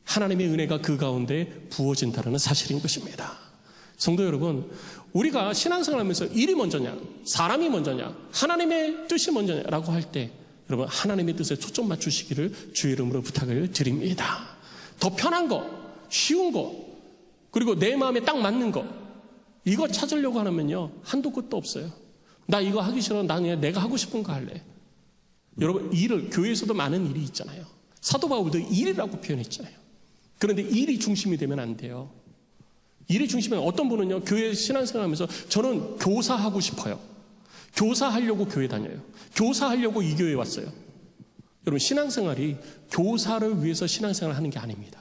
A: 하나님의 은혜가 그 가운데 부어진다는 사실인 것입니다. 성도 여러분, 우리가 신앙생활하면서 일이 먼저냐, 사람이 먼저냐, 하나님의 뜻이 먼저냐라고 할 때 여러분 하나님의 뜻에 초점 맞추시기를 주의 이름으로 부탁을 드립니다. 더 편한 거, 쉬운 거, 그리고 내 마음에 딱 맞는 거, 이거 찾으려고 하면요 한도 끝도 없어요. 나 이거 하기 싫어, 나는 내가 하고 싶은 거 할래. 여러분 교회에서도 많은 일이 있잖아요. 사도 바울도 일이라고 표현했잖아요. 그런데 일이 중심이 되면 안 돼요. 일이 중심이면 어떤 분은요 교회 신앙생활하면서 저는 교사하고 싶어요. 교사하려고 교회 다녀요. 교사하려고 이 교회에 왔어요. 여러분 신앙생활이 교사를 위해서 신앙생활을 하는 게 아닙니다.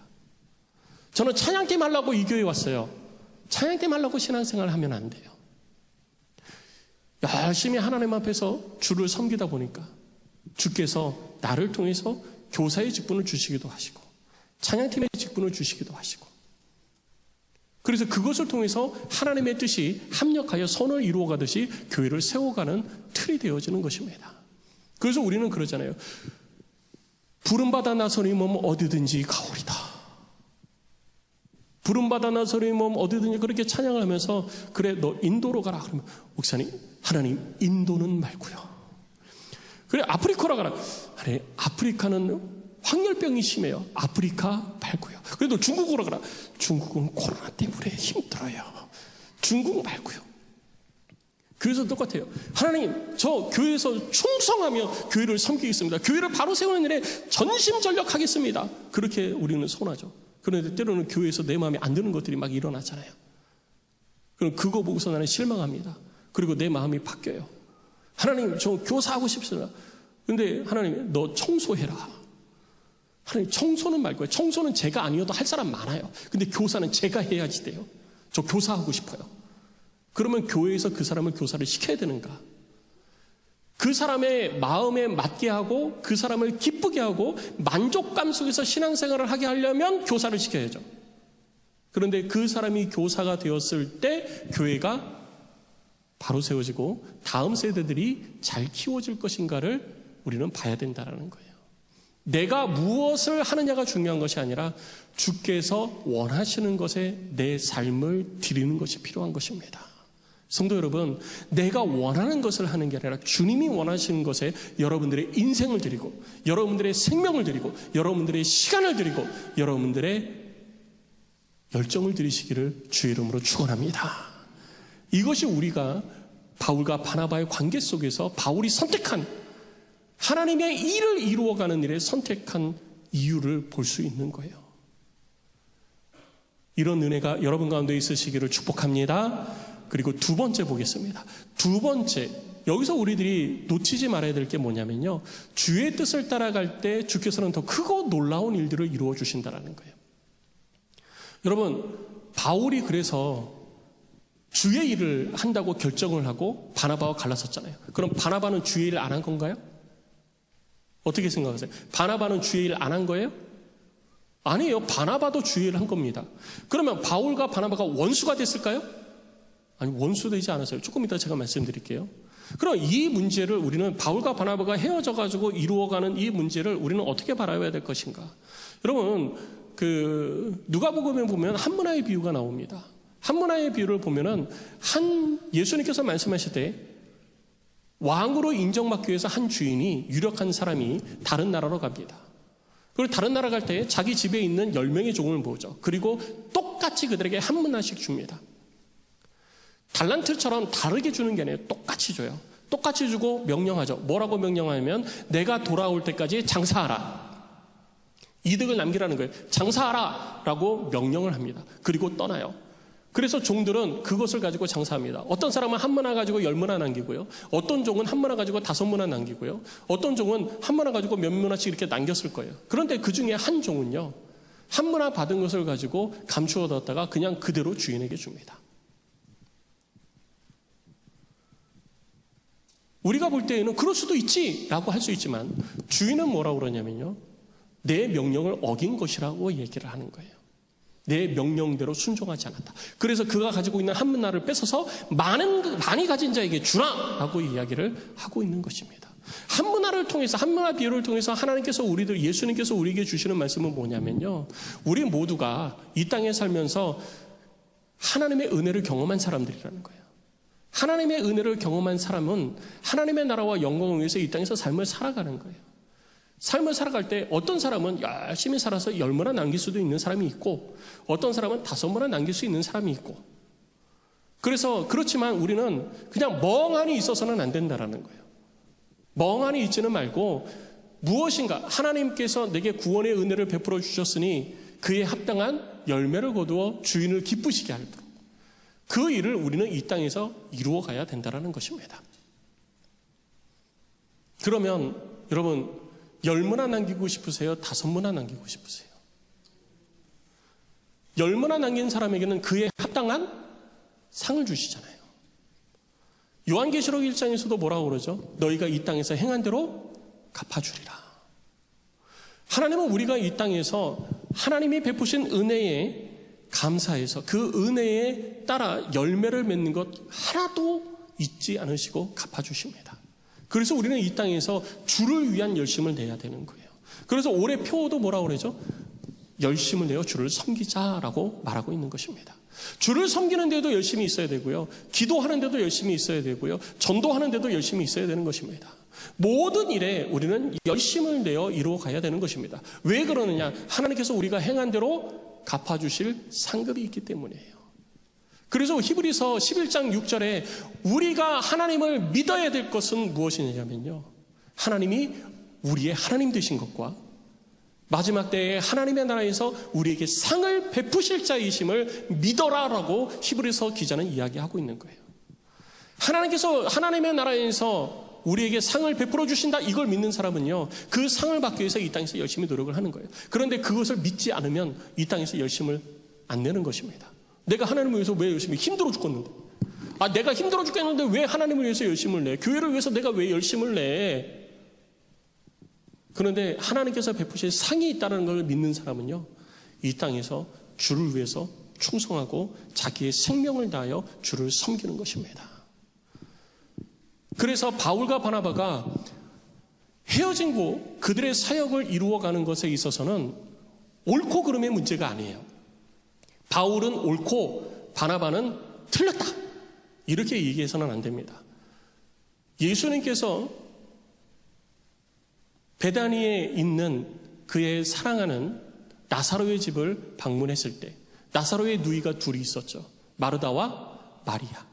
A: 저는 찬양팀 하려고 이 교회에 왔어요. 찬양팀 하려고 신앙생활을 하면 안 돼요. 열심히 하나님 앞에서 주를 섬기다 보니까 주께서 나를 통해서 교사의 직분을 주시기도 하시고 찬양팀의 직분을 주시기도 하시고, 그래서 그것을 통해서 하나님의 뜻이 합력하여 선을 이루어가듯이 교회를 세워가는 틀이 되어지는 것입니다. 그래서 우리는 그러잖아요. 부름받아 나서니 몸 어디든지 가오리다. 부름받아 나서니 몸 어디든지 그렇게 찬양을 하면서 그래 너 인도로 가라. 그러면 목사님 하나님 인도는 말고요. 그래 아프리카로 가라. 아니 아프리카는 황열병이 심해요. 아프리카 말고요. 그래도 중국으로 가라. 중국은 코로나 때문에 힘들어요. 중국 말고요. 교회에서 똑같아요. 하나님, 저 교회에서 충성하며 교회를 섬기겠습니다. 교회를 바로 세우는 일에 전심전력하겠습니다. 그렇게 우리는 소원하죠. 그런데 때로는 교회에서 내 마음에 안 드는 것들이 막 일어나잖아요. 그럼 그거 보고서 나는 실망합니다. 그리고 내 마음이 바뀌어요. 하나님, 저 교사하고 싶습니다. 근데 하나님, 너 청소해라. 하나님, 청소는 말고요. 청소는 제가 아니어도 할 사람 많아요. 근데 교사는 제가 해야지 돼요. 저 교사하고 싶어요. 그러면 교회에서 그 사람을 교사를 시켜야 되는가? 그 사람의 마음에 맞게 하고 그 사람을 기쁘게 하고 만족감 속에서 신앙생활을 하게 하려면 교사를 시켜야죠. 그런데 그 사람이 교사가 되었을 때 교회가 바로 세워지고 다음 세대들이 잘 키워질 것인가를 우리는 봐야 된다는 거예요. 내가 무엇을 하느냐가 중요한 것이 아니라 주께서 원하시는 것에 내 삶을 드리는 것이 필요한 것입니다. 성도 여러분, 내가 원하는 것을 하는 게 아니라 주님이 원하시는 것에 여러분들의 인생을 드리고 여러분들의 생명을 드리고 여러분들의 시간을 드리고 여러분들의 열정을 드리시기를 주의 이름으로 축원합니다. 이것이 우리가 바울과 바나바의 관계 속에서 바울이 선택한 하나님의 일을 이루어가는 일에 선택한 이유를 볼 수 있는 거예요. 이런 은혜가 여러분 가운데 있으시기를 축복합니다. 그리고 두 번째 보겠습니다. 두 번째, 여기서 우리들이 놓치지 말아야 될 게 뭐냐면요, 주의 뜻을 따라갈 때 주께서는 더 크고 놀라운 일들을 이루어 주신다는 거예요. 여러분, 바울이 그래서 주의 일을 한다고 결정을 하고 바나바와 갈랐었잖아요. 그럼 바나바는 주의 일을 안 한 건가요? 어떻게 생각하세요? 바나바는 주의 일을 안 한 거예요? 아니에요. 바나바도 주의 일을 한 겁니다. 그러면 바울과 바나바가 원수가 됐을까요? 아니, 원수되지 않았어요. 조금 이따 제가 말씀드릴게요. 그럼 이 문제를 우리는 바울과 바나바가 헤어져가지고 이루어가는 이 문제를 우리는 어떻게 바라봐야 될 것인가? 여러분, 누가복음에 보면 한문화의 비유가 나옵니다. 한문화의 비유를 보면은 예수님께서 말씀하실 때 왕으로 인정받기 위해서 한 주인이 유력한 사람이 다른 나라로 갑니다. 그리고 다른 나라 갈 때 자기 집에 있는 10명의 종을 모으죠. 그리고 똑같이 그들에게 한 문화씩 줍니다. 달란트처럼 다르게 주는 게 아니에요. 똑같이 줘요. 똑같이 주고 명령하죠. 뭐라고 명령하냐면 내가 돌아올 때까지 장사하라. 이득을 남기라는 거예요. 장사하라 라고 명령을 합니다. 그리고 떠나요. 그래서 종들은 그것을 가지고 장사합니다. 어떤 사람은 한 문화 가지고 10문화 남기고요. 어떤 종은 한 문화 가지고 5문화 남기고요. 어떤 종은 한 문화 가지고 몇 문화씩 이렇게 남겼을 거예요. 그런데 그 중에 한 종은요, 한 문화 받은 것을 가지고 감추어 뒀다가 그냥 그대로 주인에게 줍니다. 우리가 볼 때에는 그럴 수도 있지 라고 할 수 있지만 주인은 뭐라고 그러냐면요, 내 명령을 어긴 것이라고 얘기를 하는 거예요. 내 명령대로 순종하지 않았다. 그래서 그가 가지고 있는 한 문화를 뺏어서 많이 가진 자에게 주라 라고 이야기를 하고 있는 것입니다. 한 문화를 통해서, 한 문화 비유를 통해서 하나님께서 예수님께서 우리에게 주시는 말씀은 뭐냐면요, 우리 모두가 이 땅에 살면서 하나님의 은혜를 경험한 사람들이라는 거예요. 하나님의 은혜를 경험한 사람은 하나님의 나라와 영광을 위해서 이 땅에서 삶을 살아가는 거예요. 삶을 살아갈 때 어떤 사람은 열심히 살아서 10문화 남길 수도 있는 사람이 있고 어떤 사람은 5문화 남길 수 있는 사람이 있고, 그래서 그렇지만 우리는 그냥 멍하니 있어서는 안 된다라는 거예요. 멍하니 있지는 말고 무엇인가 하나님께서 내게 구원의 은혜를 베풀어 주셨으니 그에 합당한 열매를 거두어 주인을 기쁘시게 할 것, 그 일을 우리는 이 땅에서 이루어 가야 된다는 것입니다. 그러면 여러분, 10문화 남기고 싶으세요? 5문화 남기고 싶으세요? 10문화 남긴 사람에게는 그에 합당한 상을 주시잖아요. 요한계시록 1장에서도 뭐라고 그러죠? 너희가 이 땅에서 행한 대로 갚아주리라. 하나님은 우리가 이 땅에서 하나님이 베푸신 은혜에 감사해서 그 은혜에 따라 열매를 맺는 것 하나도 잊지 않으시고 갚아주십니다. 그래서 우리는 이 땅에서 주를 위한 열심을 내야 되는 거예요. 그래서 올해 표어도 뭐라고 그러죠? 열심을 내어 주를 섬기자라고 말하고 있는 것입니다. 주를 섬기는 데도 열심히 있어야 되고요, 기도하는 데도 열심히 있어야 되고요, 전도하는 데도 열심히 있어야 되는 것입니다. 모든 일에 우리는 열심을 내어 이루어 가야 되는 것입니다. 왜 그러느냐? 하나님께서 우리가 행한 대로 갚아주실 상급이 있기 때문이에요. 그래서 히브리서 11장 6절에 우리가 하나님을 믿어야 될 것은 무엇이냐면요, 하나님이 우리의 하나님 되신 것과 마지막 때에 하나님의 나라에서 우리에게 상을 베푸실 자이심을 믿어라라고 히브리서 기자는 이야기하고 있는 거예요. 하나님께서 하나님의 나라에서 우리에게 상을 베풀어 주신다, 이걸 믿는 사람은요, 그 상을 받기 위해서 이 땅에서 열심히 노력을 하는 거예요. 그런데 그것을 믿지 않으면 이 땅에서 열심을 안 내는 것입니다. 내가 하나님을 위해서 왜 열심히, 힘들어 죽겠는데, 내가 힘들어 죽겠는데 왜 하나님을 위해서 열심을 내? 교회를 위해서 내가 왜 열심을 내? 그런데 하나님께서 베푸실 상이 있다는 걸 믿는 사람은요, 이 땅에서 주를 위해서 충성하고 자기의 생명을 다하여 주를 섬기는 것입니다. 그래서 바울과 바나바가 헤어진 후 그들의 사역을 이루어가는 것에 있어서는 옳고 그름의 문제가 아니에요. 바울은 옳고 바나바는 틀렸다, 이렇게 얘기해서는 안 됩니다. 예수님께서 베다니에 있는 그의 사랑하는 나사로의 집을 방문했을 때 나사로의 누이가 둘이 있었죠. 마르다와 마리아.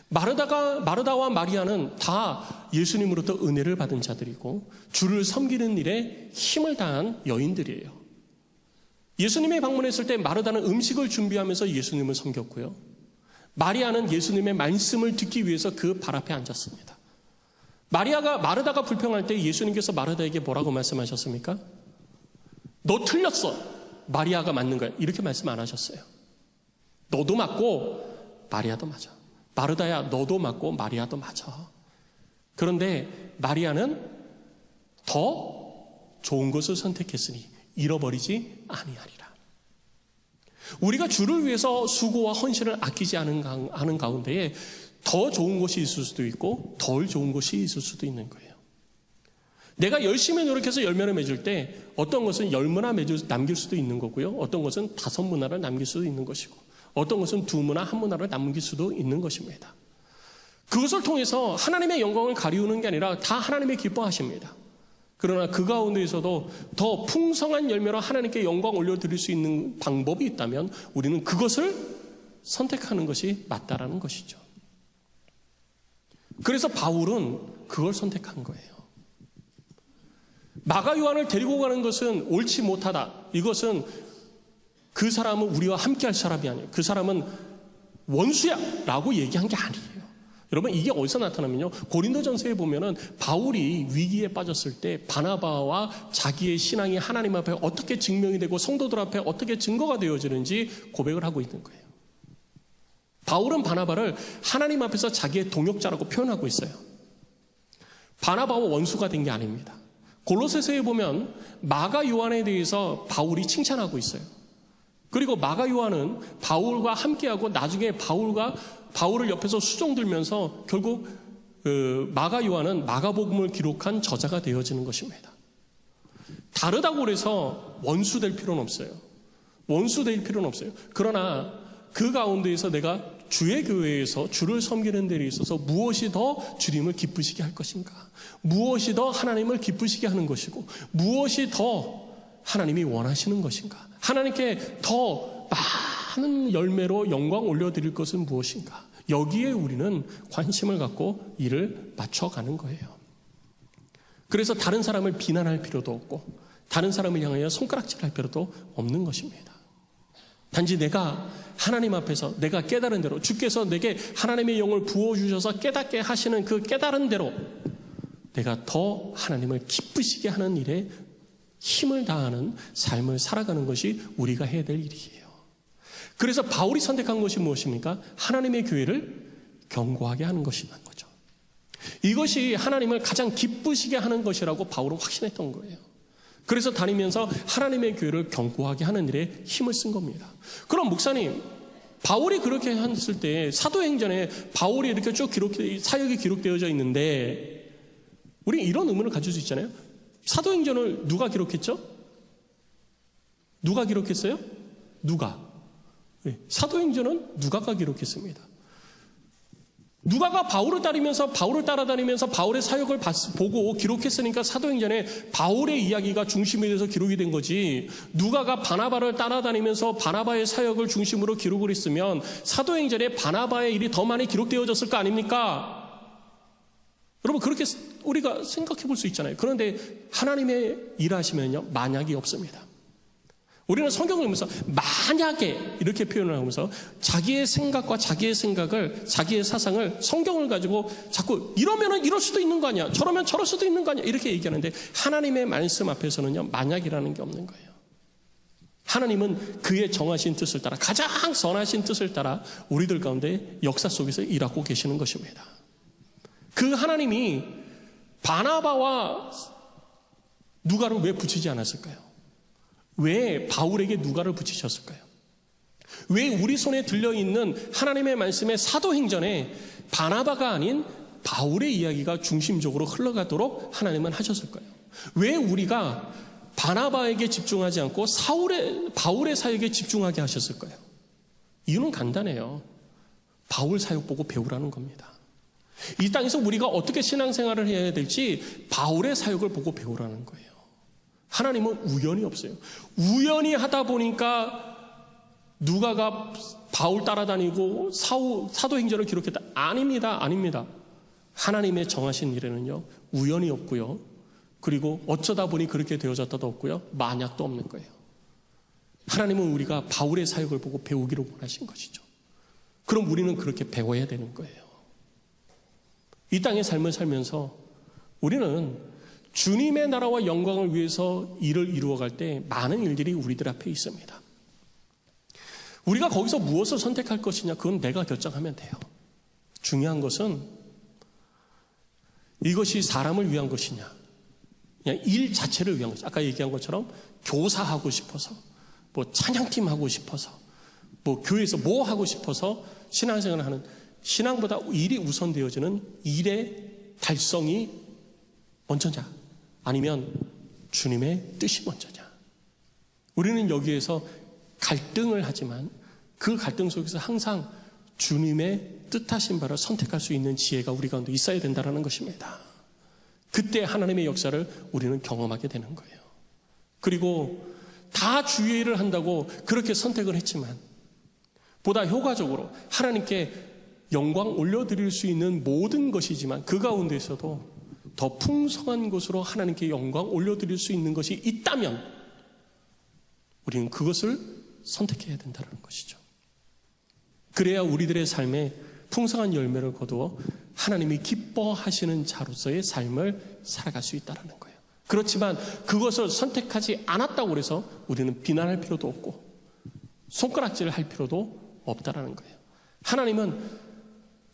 A: 마르다와 마리아는 다 예수님으로부터 은혜를 받은 자들이고 주를 섬기는 일에 힘을 다한 여인들이에요. 예수님이 방문했을 때 마르다는 음식을 준비하면서 예수님을 섬겼고요, 마리아는 예수님의 말씀을 듣기 위해서 그 발 앞에 앉았습니다. 마르다가 불평할 때 예수님께서 마르다에게 뭐라고 말씀하셨습니까? 너 틀렸어, 마리아가 맞는 거야, 이렇게 말씀 안 하셨어요. 너도 맞고 마리아도 맞아. 마르다야, 너도 맞고 마리아도 맞아. 그런데 마리아는 더 좋은 것을 선택했으니 잃어버리지 아니하리라. 우리가 주를 위해서 수고와 헌신을 아끼지 않은 가운데에 더 좋은 것이 있을 수도 있고 덜 좋은 것이 있을 수도 있는 거예요. 내가 열심히 노력해서 열매를 맺을 때 어떤 것은 10문화 남길 수도 있는 거고요, 어떤 것은 5문화를 남길 수도 있는 것이고, 어떤 것은 2문화, 1문화를 남길 수도 있는 것입니다. 그것을 통해서 하나님의 영광을 가리우는 게 아니라 다 하나님의 기뻐하십니다. 그러나 그 가운데에서도 더 풍성한 열매로 하나님께 영광 올려드릴 수 있는 방법이 있다면 우리는 그것을 선택하는 것이 맞다라는 것이죠. 그래서 바울은 그걸 선택한 거예요. 마가 요한을 데리고 가는 것은 옳지 못하다, 이것은 그 사람은 우리와 함께 할 사람이 아니에요, 그 사람은 원수야 라고 얘기한 게 아니에요. 여러분, 이게 어디서 나타나면요, 고린도전서에 보면은 바울이 위기에 빠졌을 때 바나바와 자기의 신앙이 하나님 앞에 어떻게 증명이 되고 성도들 앞에 어떻게 증거가 되어지는지 고백을 하고 있는 거예요. 바울은 바나바를 하나님 앞에서 자기의 동역자라고 표현하고 있어요. 바나바와 원수가 된 게 아닙니다. 골로새서에 보면 마가 요한에 대해서 바울이 칭찬하고 있어요. 그리고 마가 요한은 바울과 함께하고 나중에 바울을 옆에서 수종 들면서 결국 마가 요한은 마가복음을 기록한 저자가 되어지는 것입니다. 다르다고 해서 원수 될 필요는 없어요. 원수 될 필요는 없어요. 그러나 그 가운데에서 내가 주의 교회에서 주를 섬기는 데 있어서 무엇이 더 주님을 기쁘시게 할 것인가, 무엇이 더 하나님을 기쁘시게 하는 것이고, 무엇이 더 하나님이 원하시는 것인가, 하나님께 더 많은 열매로 영광 올려드릴 것은 무엇인가, 여기에 우리는 관심을 갖고 일을 맞춰가는 거예요. 그래서 다른 사람을 비난할 필요도 없고 다른 사람을 향하여 손가락질할 필요도 없는 것입니다. 단지 내가 하나님 앞에서 내가 깨달은 대로, 주께서 내게 하나님의 영을 부어주셔서 깨닫게 하시는 그 깨달은 대로 내가 더 하나님을 기쁘시게 하는 일에 힘을 다하는 삶을 살아가는 것이 우리가 해야 될 일이에요. 그래서 바울이 선택한 것이 무엇입니까? 하나님의 교회를 견고하게 하는 것이라는 거죠. 이것이 하나님을 가장 기쁘시게 하는 것이라고 바울은 확신했던 거예요. 그래서 다니면서 하나님의 교회를 견고하게 하는 일에 힘을 쓴 겁니다. 그럼 목사님, 바울이 그렇게 했을 때 사도행전에 바울이 이렇게 쭉 사역이 기록되어져 있는데 우리 이런 의문을 가질 수 있잖아요. 사도행전을 누가 기록했죠? 누가 기록했어요? 누가? 네, 사도행전은 누가가 기록했습니다. 누가가 바울을 따라다니면서 바울의 사역을 보고 기록했으니까 사도행전에 바울의 이야기가 중심이 돼서 기록이 된 거지, 누가가 바나바를 따라다니면서 바나바의 사역을 중심으로 기록을 했으면 사도행전에 바나바의 일이 더 많이 기록되어졌을 거 아닙니까? 여러분, 그렇게 우리가 생각해 볼 수 있잖아요. 그런데 하나님의 일하시면요, 만약이 없습니다. 우리는 성경을 보면서 만약에 이렇게 표현을 하면서 자기의 생각과 자기의 사상을 성경을 가지고 자꾸 이러면은 이럴 수도 있는 거 아니야, 저러면 저럴 수도 있는 거 아니야, 이렇게 얘기하는데 하나님의 말씀 앞에서는요, 만약이라는 게 없는 거예요. 하나님은 그의 정하신 뜻을 따라, 가장 선하신 뜻을 따라 우리들 가운데 역사 속에서 일하고 계시는 것입니다. 그 하나님이 바나바와 누가를 왜 붙이지 않았을까요? 왜 바울에게 누가를 붙이셨을까요? 왜 우리 손에 들려있는 하나님의 말씀의 사도행전에 바나바가 아닌 바울의 이야기가 중심적으로 흘러가도록 하나님은 하셨을까요? 왜 우리가 바나바에게 집중하지 않고 바울의 사역에 집중하게 하셨을까요? 이유는 간단해요. 바울 사역 보고 배우라는 겁니다. 이 땅에서 우리가 어떻게 신앙생활을 해야 될지 바울의 사역을 보고 배우라는 거예요. 하나님은 우연이 없어요. 우연히 하다 보니까 누가가 바울 따라다니고 사도행전을 기록했다. 아닙니다. 하나님의 정하신 일에는요, 우연이 없고요, 그리고 어쩌다 보니 그렇게 되어졌다도 없고요, 만약도 없는 거예요. 하나님은 우리가 바울의 사역을 보고 배우기를 원하신 것이죠. 그럼 우리는 그렇게 배워야 되는 거예요. 이 땅의 삶을 살면서 우리는 주님의 나라와 영광을 위해서 일을 이루어갈 때 많은 일들이 우리들 앞에 있습니다. 우리가 거기서 무엇을 선택할 것이냐, 그건 내가 결정하면 돼요. 중요한 것은 이것이 사람을 위한 것이냐, 그냥 일 자체를 위한 것이냐. 아까 얘기한 것처럼 교사하고 싶어서, 뭐 찬양팀 하고 싶어서, 뭐 교회에서 뭐 하고 싶어서 신앙생활을 하는, 신앙보다 일이 우선되어지는 일의 달성이 먼저냐, 아니면 주님의 뜻이 먼저냐. 우리는 여기에서 갈등을 하지만 그 갈등 속에서 항상 주님의 뜻하신 바를 선택할 수 있는 지혜가 우리 가운데 있어야 된다는 것입니다. 그때 하나님의 역사를 우리는 경험하게 되는 거예요. 그리고 다 주의 일을 한다고 그렇게 선택을 했지만 보다 효과적으로 하나님께 영광 올려드릴 수 있는 모든 것이지만 그 가운데서도 더 풍성한 것으로 하나님께 영광 올려드릴 수 있는 것이 있다면 우리는 그것을 선택해야 된다는 것이죠. 그래야 우리들의 삶에 풍성한 열매를 거두어 하나님이 기뻐하시는 자로서의 삶을 살아갈 수 있다는 거예요. 그렇지만 그것을 선택하지 않았다고 해서 우리는 비난할 필요도 없고 손가락질을 할 필요도 없다는 거예요. 하나님은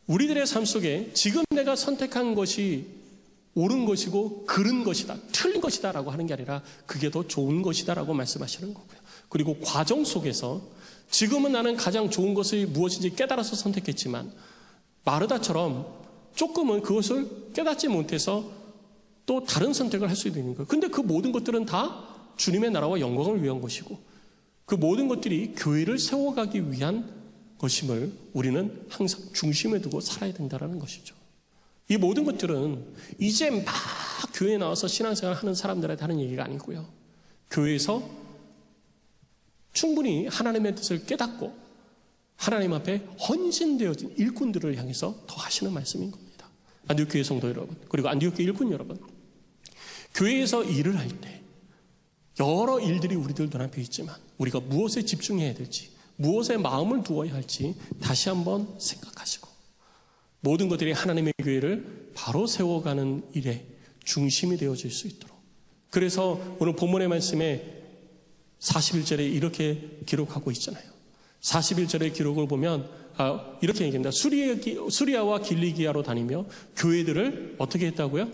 A: 우리들의 삶 속에 지금 내가 선택한 것이 옳은 것이고 그른 것이다, 틀린 것이다 라고 하는 게 아니라 그게 더 좋은 것이다 라고 말씀하시는 거고요. 그리고 과정 속에서 지금은 나는 가장 좋은 것이 무엇인지 깨달아서 선택했지만 마르다처럼 조금은 그것을 깨닫지 못해서 또 다른 선택을 할 수도 있는 거예요. 근데 그 모든 것들은 다 주님의 나라와 영광을 위한 것이고 그 모든 것들이 교회를 세워가기 위한 것임을 우리는 항상 중심에 두고 살아야 된다는 것이죠. 이 모든 것들은 이제 막 교회에 나와서 신앙생활 하는 사람들한테 하는 얘기가 아니고요. 교회에서 충분히 하나님의 뜻을 깨닫고 하나님 앞에 헌신되어진 일꾼들을 향해서 더 하시는 말씀인 겁니다. 안디옥교회 성도 여러분, 그리고 안디옥교회 일꾼 여러분, 교회에서 일을 할 때 여러 일들이 우리들 눈앞에 있지만 우리가 무엇에 집중해야 될지, 무엇에 마음을 두어야 할지 다시 한번 생각하시고 모든 것들이 하나님의 교회를 바로 세워가는 일에 중심이 되어질 수 있도록. 그래서 오늘 본문의 말씀에 41절에 이렇게 기록하고 있잖아요. 41절의 기록을 보면 이렇게 얘기합니다. 수리아와 길리기아로 다니며 교회들을 어떻게 했다고요?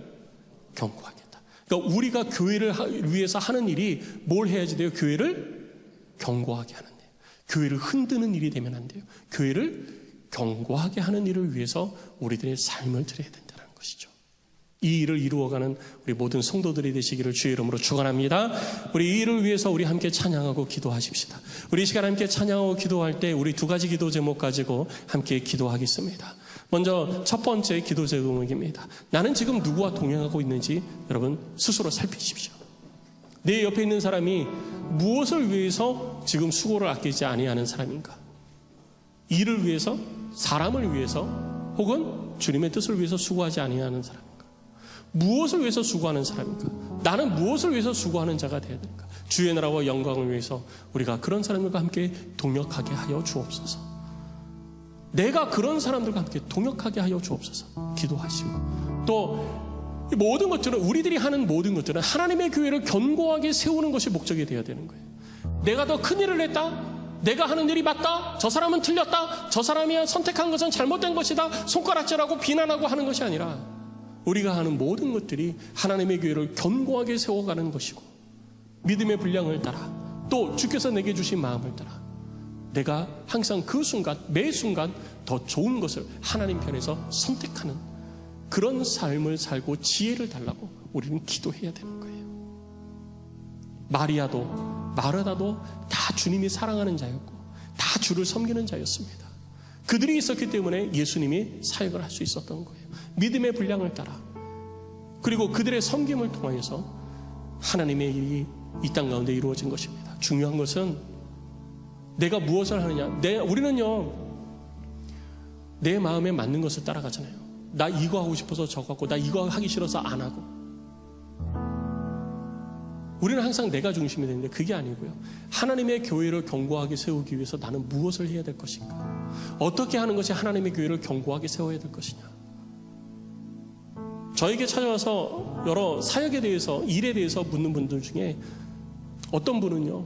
A: 경고하겠다. 그러니까 우리가 교회를 위해서 하는 일이 뭘 해야지 돼요? 교회를 경고하게 하는 일. 교회를 흔드는 일이 되면 안 돼요. 교회를 경고하게 하는 일을 위해서 우리들의 삶을 드려야 된다는 것이죠. 이 일을 이루어가는 우리 모든 성도들이 되시기를 주의 이름으로 축원합니다. 우리 이 일을 위해서 우리 함께 찬양하고 기도하십시다. 우리 이 시간 함께 찬양하고 기도할 때 우리 두 가지 기도 제목 가지고 함께 기도하겠습니다. 먼저 첫 번째 기도 제목입니다. 나는 지금 누구와 동행하고 있는지 여러분 스스로 살피십시오. 내 옆에 있는 사람이 무엇을 위해서 지금 수고를 아끼지 아니하는 사람인가? 일을 위해서, 사람을 위해서, 혹은 주님의 뜻을 위해서 수고하지 아니하는 사람인가? 무엇을 위해서 수고하는 사람인가? 나는 무엇을 위해서 수고하는 자가 되어야 되는가? 주의 나라와 영광을 위해서 우리가 그런 사람들과 함께 동역하게 하여 주옵소서. 내가 그런 사람들과 함께 동역하게 하여 주옵소서. 기도하시고 또 모든 것들은, 우리들이 하는 모든 것들은 하나님의 교회를 견고하게 세우는 것이 목적이 되어야 되는 거예요. 내가 더 큰 일을 했다, 내가 하는 일이 맞다, 저 사람은 틀렸다, 저 사람이 선택한 것은 잘못된 것이다, 손가락질하고 비난하고 하는 것이 아니라 우리가 하는 모든 것들이 하나님의 교회를 견고하게 세워가는 것이고, 믿음의 분량을 따라 또 주께서 내게 주신 마음을 따라 내가 항상 그 순간, 매 순간 더 좋은 것을 하나님 편에서 선택하는 그런 삶을 살고 지혜를 달라고 우리는 기도해야 되는 거예요. 마리아도 마르다도 다 주님이 사랑하는 자였고 다 주를 섬기는 자였습니다. 그들이 있었기 때문에 예수님이 사역을 할 수 있었던 거예요. 믿음의 분량을 따라, 그리고 그들의 섬김을 통하여서 하나님의 일이 이 땅 가운데 이루어진 것입니다. 중요한 것은 내가 무엇을 하느냐. 우리는요, 내 마음에 맞는 것을 따라가잖아요. 나 이거 하고 싶어서 저거 하고, 나 이거 하기 싫어서 안 하고. 우리는 항상 내가 중심이 되는데 그게 아니고요. 하나님의 교회를 견고하게 세우기 위해서 나는 무엇을 해야 될 것인가? 어떻게 하는 것이 하나님의 교회를 견고하게 세워야 될 것이냐? 저에게 찾아와서 여러 사역에 대해서, 일에 대해서 묻는 분들 중에 어떤 분은요,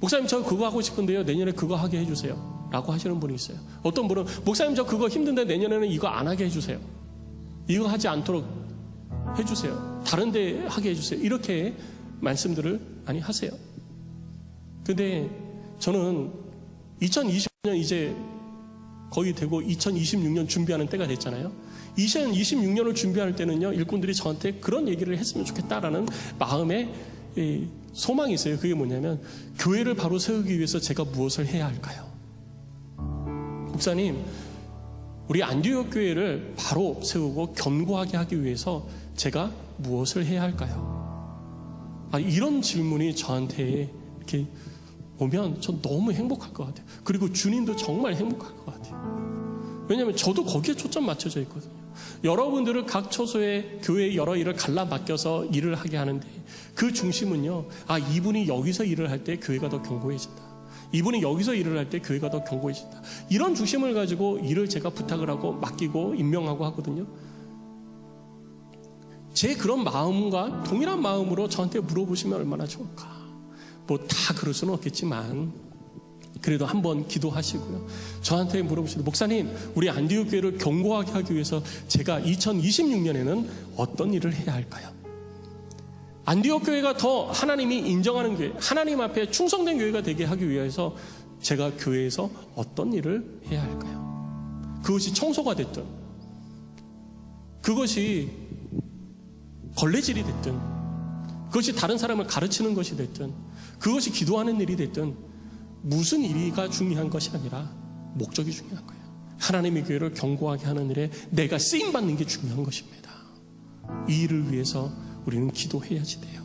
A: 목사님 저 그거 하고 싶은데요, 내년에 그거 하게 해주세요 라고 하시는 분이 있어요. 어떤 분은 목사님 저 그거 힘든데 내년에는 이거 안 하게 해주세요, 이거 하지 않도록 해주세요, 다른 데 하게 해주세요, 이렇게 말씀들을 많이 하세요. 근데 저는 2020년 이제 거의 되고 2026년 준비하는 때가 됐잖아요. 2026년을 준비할 때는요, 일꾼들이 저한테 그런 얘기를 했으면 좋겠다라는 마음에 소망이 있어요. 그게 뭐냐면, 교회를 바로 세우기 위해서 제가 무엇을 해야 할까요? 목사님, 우리 안디옥 교회를 바로 세우고 견고하게 하기 위해서 제가 무엇을 해야 할까요? 이런 질문이 저한테 이렇게 오면 전 너무 행복할 것 같아요. 그리고 주님도 정말 행복할 것 같아요. 왜냐하면 저도 거기에 초점 맞춰져 있거든요. 여러분들을 각 처소에 교회의 여러 일을 갈라 맡겨서 일을 하게 하는데, 그 중심은요, 이분이 여기서 일을 할 때 교회가 더 견고해진다, 이분이 여기서 일을 할 때 교회가 더 견고해진다, 이런 중심을 가지고 일을 제가 부탁을 하고 맡기고 임명하고 하거든요. 제 그런 마음과 동일한 마음으로 저한테 물어보시면 얼마나 좋을까. 뭐 다 그럴 수는 없겠지만 그래도 한번 기도하시고요, 저한테 물어보시죠. 목사님, 우리 안디옥 교회를 견고하게 하기 위해서 제가 2026년에는 어떤 일을 해야 할까요? 안디옥 교회가 더 하나님이 인정하는 교회, 하나님 앞에 충성된 교회가 되게 하기 위해서 제가 교회에서 어떤 일을 해야 할까요? 그것이 청소가 됐든, 그것이 걸레질이 됐든, 그것이 다른 사람을 가르치는 것이 됐든, 그것이 기도하는 일이 됐든, 무슨 일이가 중요한 것이 아니라 목적이 중요한 거예요. 하나님의 교회를 견고하게 하는 일에 내가 쓰임받는 게 중요한 것입니다. 이 일을 위해서 우리는 기도해야지 돼요.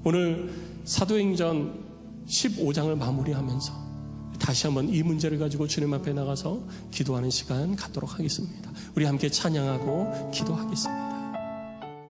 A: 오늘 사도행전 15장을 마무리하면서 다시 한번 이 문제를 가지고 주님 앞에 나가서 기도하는 시간 갖도록 하겠습니다. 우리 함께 찬양하고 기도하겠습니다.